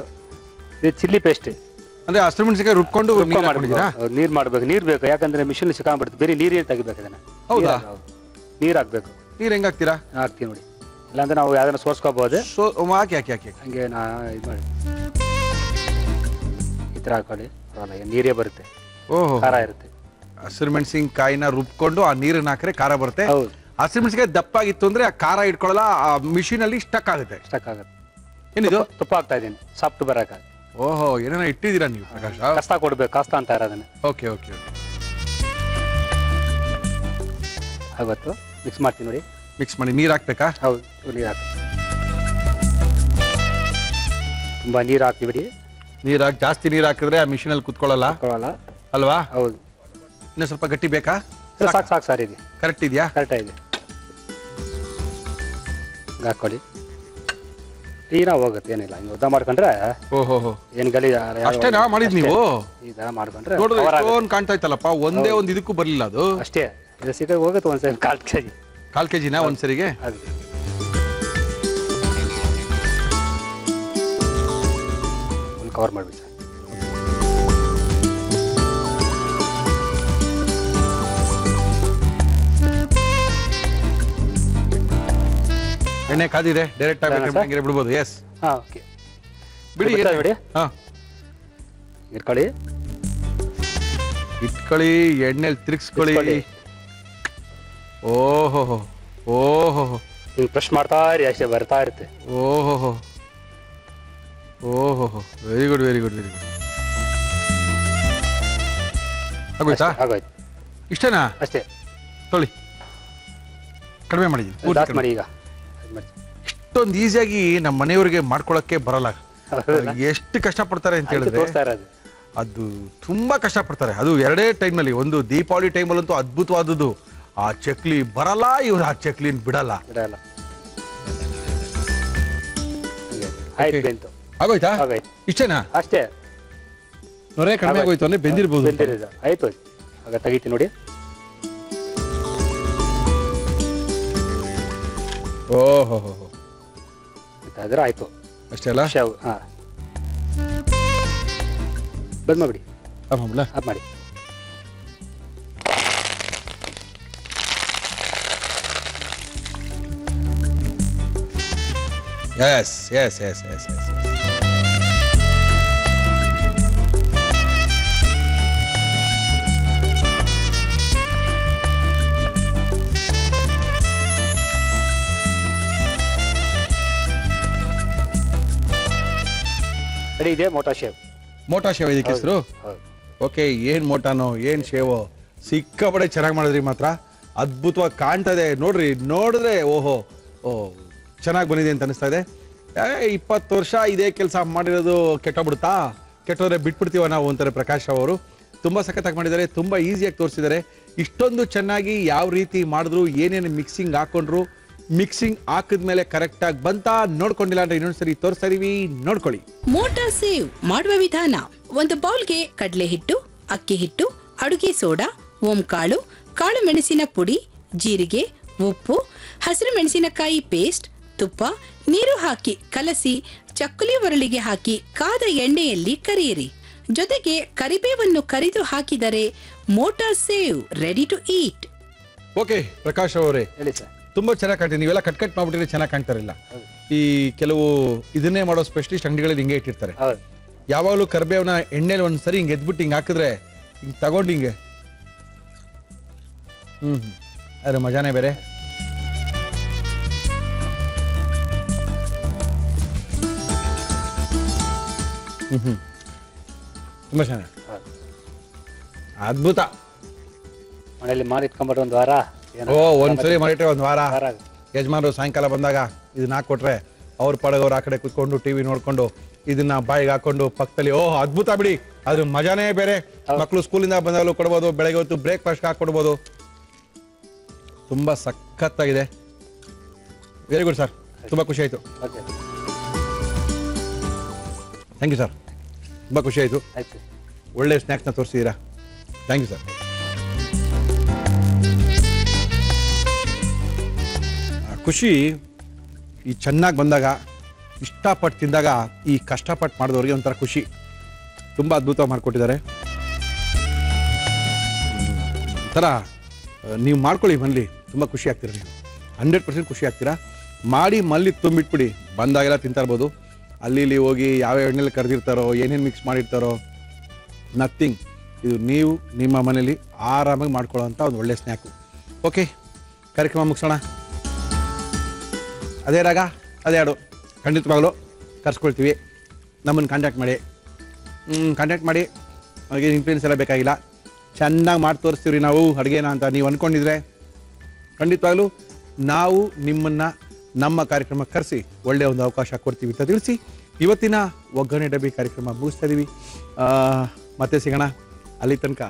ಇದು ಚಿಲ್ಲಿ ಪೇಸ್ಟ್. ಅಂದ್ರೆ ಹಸಿರು ಮೆಣಸಿನಕಾಯಿ ರುಬ್ಕೊಂಡು ನೀರ್ ಮಾಡ್ಬೇಕು. ನೀರ್ ಬೇಕು, ಯಾಕಂದ್ರೆ ಮಿಷಿನ್ ಸಿಕ್ಕಾಬಿಡುತ್ತೆ. ಬೇರೆ ನೀರೇ ತೆಗಿಬೇಕು ಅದನ್ನ. ಹೌದಾ? ನೀರ್ ಹಾಕ್ಬೇಕು. ನೀರ್ ಹೆಂಗ್ ಹಾಕ್ತೀರಾ? ಹಾಕ್ತೀವಿ ನೋಡಿ. ಇಲ್ಲಾಂದ್ರೆ ನಾವು ಯಾವ್ದನ್ನ ಸೋರ್ಸ್ಕೋಬಹುದು. ಹಾಕಿ ಹಾಕಿ ಹಾಕಿ. ಹಂಗೆ ನಾ ಇದು ಮಾಡಿ ಈ ತರ ಹಾಕೊಳ್ಳಿ. ನೀರೇ ಬರುತ್ತೆ. ಓಹೋ, ಖಾರ ಇರುತ್ತೆ. ಹಸಿರು ಮೆಣಸಿನಕಾಯಿನ ರುಬ್ಕೊಂಡು ಆ ನೀರನ್ನ ಹಾಕ್ರೆ ಖಾರ ಬರುತ್ತೆ. ಹೌದು. ಹಸಿರು ಮೆಣಸಿನಕಾಯಿ ದಪ್ಪಾಗಿತ್ತು ಅಂದ್ರೆ ಆ ಖಾರ ಇಟ್ಕೊಳ್ಳಲ್ಲ, ಆ ಮಿಷಿನ್ ಅಲ್ಲಿ ಸ್ಟಕ್ ಆಗುತ್ತೆ. ಸ್ಟಕ್ ಆಗುತ್ತೆ. ಏನಿದು? ತುಪ್ಪ ಹಾಕ್ತಾ ಇದ್ದೀನಿ, ಸಾಫ್ಟ್ ಬರಕ. ಓಹೋ, ಏನೇನೋ ಇಟ್ಟಿದ್ದೀರಾ ನೀವು ಪ್ರಕಾಶ್? ಕಸ್ತಾ ಕೊಡ್ಬೇಕು, ಕಸ್ತಾ ಅಂತ ಇರೋದನ್ನ. Okay okay okay. ಆವತ್ತು ಮಿಕ್ಸ್ ಮಾಡ್ತೀನಿ ನೋಡಿ. ಮಿಕ್ಸ್ ಮಾಡಿ ನೀರು ಹಾಕ್ಬೇಕಾ? ಹೌದು, ನೀರು ಹಾಕಿ. ತುಂಬಾ ನೀರು ಹಾಕಿಬಿಡಿ. ನೀರು ಹಾಕಿ, ಜಾಸ್ತಿ ನೀರು ಹಾಕಿದ್ರೆ ಆ ಮಿಷಿನ್ ಅಲ್ಲಿ ಕುತ್ಕೊಳ್ಳಲ್ಲ ಅಲ್ವಾ? ಹೌದು. ಇನ್ನೂ ಸ್ವಲ್ಪ ಗಟ್ಟಿ ಬೇಕಾ? ಸಾಕು ಸಾಕು ಸರ್, ಇದೆ ಕರೆಕ್ಟ್ ಇದೆಯಾ? ಕರೆಕ್ಟ್ ಇದೆ. ಹಾಕೊಳ್ಳಿ. ತೀರಾ ಹೋಗುತ್ತೆ, ಏನಿಲ್ಲ. ಹಿಂಗೆ ಉದ್ದ ಮಾಡ್ಕೊಂಡ್ರೆ ಓಹೋ ಏನು ಗಲಿ ಅಷ್ಟೇನಾ ಮಾಡಿದ್ ನೀವು? ಈ ತರ ಮಾಡ್ಕೊಂಡ್ರೆ ನೋಡಿದ್ರೆ ಕಾಣ್ತಾ ಇತ್ತಲ್ಲಪ್ಪ, ಒಂದೇ ಒಂದು ಇದಕ್ಕೂ ಬರ್ಲಿಲ್ಲ ಅದು. ಅಷ್ಟೇ. ಇದು ಸೀದಾ ಹೋಗುತ್ತೆ. ಒಂದ್ಸರಿ 1/4 kg. 1/4 kgನಾ ಒಂದ್ಸರಿಗೆ? ಅದು ಒಂದು ಕವರ್ ಮಾಡ್ಬಿಡಿ ಸರ್. ಎಣ್ಣೆ ಕಾದಿದೆ, ಡೈರೆಕ್ಟ್ ಆಗಿ ಬಿಡ್ಬೋದು. ಎಸ್, ಹಾಂ, ಓಕೆ. ಬಿಡಿ ಬಿಡಿ. ಹಾಂ, ಇಟ್ಕೊಳ್ಳಿ. ಇಟ್ಕೊಳ್ಳಿ, ಎಣ್ಣೆಲಿ ತಿರ್ಗಿಸ್ಕೊಳ್ಳಿ. ಓಹೋ ಓಹೋ, ಹಿಂಗೆ ಪ್ರೆಸ್ ಮಾಡ್ತಾ ಇರಿ, ಅಷ್ಟೇ ಬರ್ತಾ ಇರುತ್ತೆ. ಓಹೋ ಓಹೋ, very good very good very good. ಆಗೋಯ್ತಾ? ಆಗೋಯ್ತು. ಇಷ್ಟೇನಾ? ಅಷ್ಟೇ. ತೊಳಿ, ಕಡಿಮೆ ಮಾಡಿದ್ದೀನಿ. ಲಾಸ್ಟ್ ಮಾಡಿ ಈಗ. ಇಷ್ಟೊಂದು ಈಸಿಯಾಗಿ ನಮ್ಮ ಮನೆಯವರಿಗೆ ಮಾಡ್ಕೊಳಕ್ಕೆ ಬರಲ್ಲ. ಎಷ್ಟು ಕಷ್ಟಪಡ್ತಾರೆ ಅಂತ ಹೇಳಿದ್ರೆ ತೋರಿಸ್ತಾ ಇರೋದು. ಅದು ತುಂಬಾ ಕಷ್ಟಪಡ್ತಾರೆ. ಅದು ಎರಡೇ ಟೈಮ್ನಲ್ಲಿ. ಒಂದು ದೀಪಾವಳಿ ಟೈಮಲ್ಲಂತೂ ಅದ್ಭುತವಾದದ್ದು. ಆ ಚಕ್ಲಿ ಬರಲ್ಲ, ಇವ್ರು ಆ ಚಕ್ಲಿನ ಬಿಡಲ್ಲ. ಆಗೋಯ್ತಾ? ಇಷ್ಟೇನಾ? ಅಷ್ಟೇ. ನೊರೆ ಕಡಿಮೆ ಆಗೋಯ್ತು ಅಂದ್ರೆ ಬೆಂದಿರ್ಬೋದು. ಆಯ್ತು, ಆಗ ತೆಗಿತೀನಿ ನೋಡಿ. ಓಹೋ ಅದ್ರ ಆಯ್ತು ಅಷ್ಟೇ ಅಲ್ಲ ಶವ್ ಬಂದ್ ಮಾಡ್ಬಿಡಿ ಆಮೇಲೆ ಆಫ್ ಮಾಡಿ. Yes yes yes yes yes ready ಇದೆ ಮೋಟಾ ಶೇವ್. ಮೋಟಾ ಶೇವ್ ಇದಕ್ಕೆ ಹೆಸರು? ಹೌದು. ಓಕೆ, ಏನ್ ಮೋಟಾನೋ ಏನ್ ಶೇವೋ, ಸಿಕ್ಕಾಪಡೆ ಚೆನ್ನಾಗಿ ಮಾಡಿದ್ರಿ ಮಾತ್ರ. ಅದ್ಭುತವಾಗಿ ಕಾಣ್ತದೆ ನೋಡ್ರಿ, ನೋಡಿದ್ರೆ ಓಹೋ ಓ ಚೆನ್ನಾಗಿ ಬಂದಿದೆ ಅಂತ ಅನಿಸ್ತಾ ಇದೆ. 20 ವರ್ಷ ಇದೇ ಕೆಲಸ ಮಾಡಿರೋದು ಕೆಟ್ಟೋಗ್ಬಿಡುತ್ತಾ? ಕೆಟ್ಟೋದ್ರೆ ಬಿಟ್ಬಿಡ್ತೀವ ನಾವು ಅಂತಾರೆ ಪ್ರಕಾಶ್ ಅವರು. ತುಂಬಾ ಸಖತ್ತಾಗಿ ಮಾಡಿದ್ದಾರೆ, ತುಂಬಾ ಈಸಿಯಾಗಿ ತೋರಿಸಿದ್ದಾರೆ. ಇಷ್ಟೊಂದು ಚೆನ್ನಾಗಿ ಯಾವ ರೀತಿ ಮಾಡಿದ್ರು, ಏನೇನು ಮಿಕ್ಸಿಂಗ್ ಹಾಕೊಂಡ್ರು, ಮಿಕ್ಸಿಂಗ್ ಹಾಕಿದ್ಮೇಲೆ ಕರೆಕ್ಟ್ ಆಗಿ ಬಂತ ನೋಡ್ಕೊಂಡಿಲ್ಲ ಅಂದ್ರೆ ಇನ್ನೊಂದ್ಸರಿ ತೋರಿಸ್ತಾ ಇದೀವಿ, ನೋಡ್ಕೊಳ್ಳಿ. ಮೋಟಾ ಸೇವ್ ಮಾಡುವ ವಿಧಾನ: ಒಂದು ಬೌಲ್ಗೆ ಕಡಲೆ ಹಿಟ್ಟು, ಅಕ್ಕಿ ಹಿಟ್ಟು, ಅಡುಗೆ ಸೋಡಾ, ಓಂಕಾಳು, ಕಾಳು ಮೆಣಸಿನ ಪುಡಿ, ಜೀರಿಗೆ, ಉಪ್ಪು, ಹಸಿರು ಮೆಣಸಿನಕಾಯಿ ಪೇಸ್ಟ್, ತುಪ್ಪ, ನೀರು ಹಾಕಿ ಕಲಸಿ ಚಕ್ಕುಲಿ ಒರಳಿಗೆ ಹಾಕಿ ಕಾದ ಎಣ್ಣೆಯಲ್ಲಿ ಕರಿಯಿರಿ. ಜೊತೆಗೆ ಕರಿಬೇವನ್ನು ಕರಿದು ಹಾಕಿದರೆ ಮೋಟಾ ಸೇವ್ ready to eat. Okay Prakash ಅವರೇ, ಹೇಳಿ ಸರ್. ತುಂಬಾ ಚೆನ್ನಾಗಿ ಕಾಣ್ತೀವಿ. ನೀವೆಲ್ಲ ಕಟ್ ಮಾಡ್ಬಿಟ್ಟಿದ್ರೆ ಚೆನ್ನಾಗಿ ಕಾಣ್ತಾರಿಲ್ಲ. ಈ ಕೆಲವು ಇದನ್ನೇ ಮಾಡೋ ಸ್ಪೆಷಲಿಸ್ಟ್ ಅಂಗಡಿಗಳಲ್ಲಿ ಹಿಂಗೆ ಇಟ್ಟಿರ್ತಾರೆ. ಹೌದು. ಯಾವಾಗಲೂ ಕರ್ಬೇವನ್ನ ಎಣ್ಣೆಲಿ ಒಂದ್ಸರಿ ಹಿಂಗೆ ಎದ್ಬಿಟ್ಟು ಹಿಂಗೆ ಹಾಕಿದ್ರೆ ಹಿಂಗೆ ತಗೊಂಡು ಹಿಂಗೆ ಅದ್ರ ಮಜಾನೇ ಬೇರೆ. ತುಂಬಾ ಚೆನ್ನಾಗಿ, ಅದ್ಭುತ. ಮನೇಲಿ ಮಾಡಿ ಇಟ್ಕೊಂಡ್ಬಿಟ್ಟು ಒಂದು ವಾರ. ಓ, ಒಂದ್ಸರಿ ಮಾಡಿಟ್ರೆ ಒಂದು ವಾರ. ವಾರ. ಯಜಮಾನರು ಸಾಯಂಕಾಲ ಬಂದಾಗ ಇದನ್ನ ಹಾಕೊಟ್ರೆ ಅವ್ರ ಪಡಗವ್ರು ಆ ಕಡೆ ಕುತ್ಕೊಂಡು ಟಿವಿ ನೋಡ್ಕೊಂಡು ಇದನ್ನ ಬಾಯಿಗೆ ಹಾಕೊಂಡು ಪಕ್ಕದಲ್ಲಿ, ಓಹ್ ಅದ್ಭುತ ಬಿಡಿ, ಅದ್ರ ಮಜಾನೇ ಬೇರೆ. ಮಕ್ಕಳು ಸ್ಕೂಲಿಂದ ಬಂದಾಗಲೂ ಕೊಡ್ಬೋದು, ಬೆಳಗ್ಗೆ ಹೊತ್ತು ಬ್ರೇಕ್ಫಾಸ್ಟ್ ಹಾಕೊಡ್ಬೋದು. ತುಂಬಾ ಸಖತ್ತಾಗಿದೆ. ವೆರಿ ಗುಡ್ ಸರ್, ತುಂಬಾ ಖುಷಿ ಆಯ್ತು. ಓಕೆ ಥ್ಯಾಂಕ್ ಯು ಸರ್, ತುಂಬಾ ಖುಷಿ ಆಯ್ತು. ಆಯ್ತು. ಒಳ್ಳೆ ಸ್ನ್ಯಾಕ್ಸ್ನ ತೋರಿಸಿದ್ದೀರಾ, ಥ್ಯಾಂಕ್ ಯು ಸರ್. ಖುಷಿ ಈ ಚೆನ್ನಾಗಿ ಬಂದಾಗ, ಇಷ್ಟಪಟ್ಟು ತಿಂದಾಗ, ಈ ಕಷ್ಟಪಟ್ಟು ಮಾಡಿದವ್ರಿಗೆ ಒಂಥರ ಖುಷಿ. ತುಂಬ ಅದ್ಭುತ ಮಾಡಿಕೊಟ್ಟಿದ್ದಾರೆ. ಒಂಥರ ನೀವು ಮಾಡ್ಕೊಳ್ಳಿ ಮನೇಲಿ, ತುಂಬ ಖುಷಿ ಆಗ್ತೀರ. ನೀವು 100% ಖುಷಿ ಆಗ್ತೀರಾ. ಮಾಡಿ ಮಲ್ಲಿ ತುಂಬಿಟ್ಬಿಡಿ, ಬಂದಾಗೆಲ್ಲ ತಿಂತಾ ಇರ್ಬೋದು. ಅಲ್ಲಿ ಇಲ್ಲಿ ಹೋಗಿ ಯಾವ ಎಣ್ಣೆಲಿ ಕರೆದಿರ್ತಾರೋ, ಏನೇನು ಮಿಕ್ಸ್ ಮಾಡಿರ್ತಾರೋ, ನಥಿಂಗ್. ಇದು ನೀವು ನಿಮ್ಮ ಮನೇಲಿ ಆರಾಮಾಗಿ ಮಾಡ್ಕೊಳ್ಳೋ ಅಂಥ ಒಂದು ಒಳ್ಳೆ ಸ್ನ್ಯಾಕು. ಓಕೆ, ಕಾರ್ಯಕ್ರಮ ಮುಗಿಸೋಣ. ಅದೇ ರಾಗ ಅದೇ ಹಾಡು ಖಂಡಿತವಾಗಲೂ ಕರ್ಸ್ಕೊಳ್ತೀವಿ. ನಮ್ಮನ್ನು ಕಾಂಟ್ಯಾಕ್ಟ್ ಮಾಡಿ ಹಾಗೆ ಇನ್ಫ್ಲೂಯೆನ್ಸ್ ಎಲ್ಲ ಬೇಕಾಗಿಲ್ಲ, ಚೆನ್ನಾಗಿ ಮಾಡಿ ತೋರಿಸ್ತೀವಿ ನಾವು ಅಡುಗೆನ ಅಂತ ನೀವು ಅಂದ್ಕೊಂಡಿದ್ರೆ ಖಂಡಿತವಾಗ್ಲೂ ನಾವು ನಿಮ್ಮನ್ನು ನಮ್ಮ ಕಾರ್ಯಕ್ರಮಕ್ಕೆ ಕರೆಸಿ ಒಳ್ಳೆಯ ಒಂದು ಅವಕಾಶ ಕೊಡ್ತೀವಿ ಅಂತ ತಿಳಿಸಿ ಇವತ್ತಿನ ಒಗ್ಗರಣೆ ಡಬ್ಬಿ ಕಾರ್ಯಕ್ರಮ ಮುಗಿಸ್ತಾ ಇದ್ದೀವಿ. ಮತ್ತೆ ಸಿಗೋಣ. ಅಲ್ಲಿ ತನಕ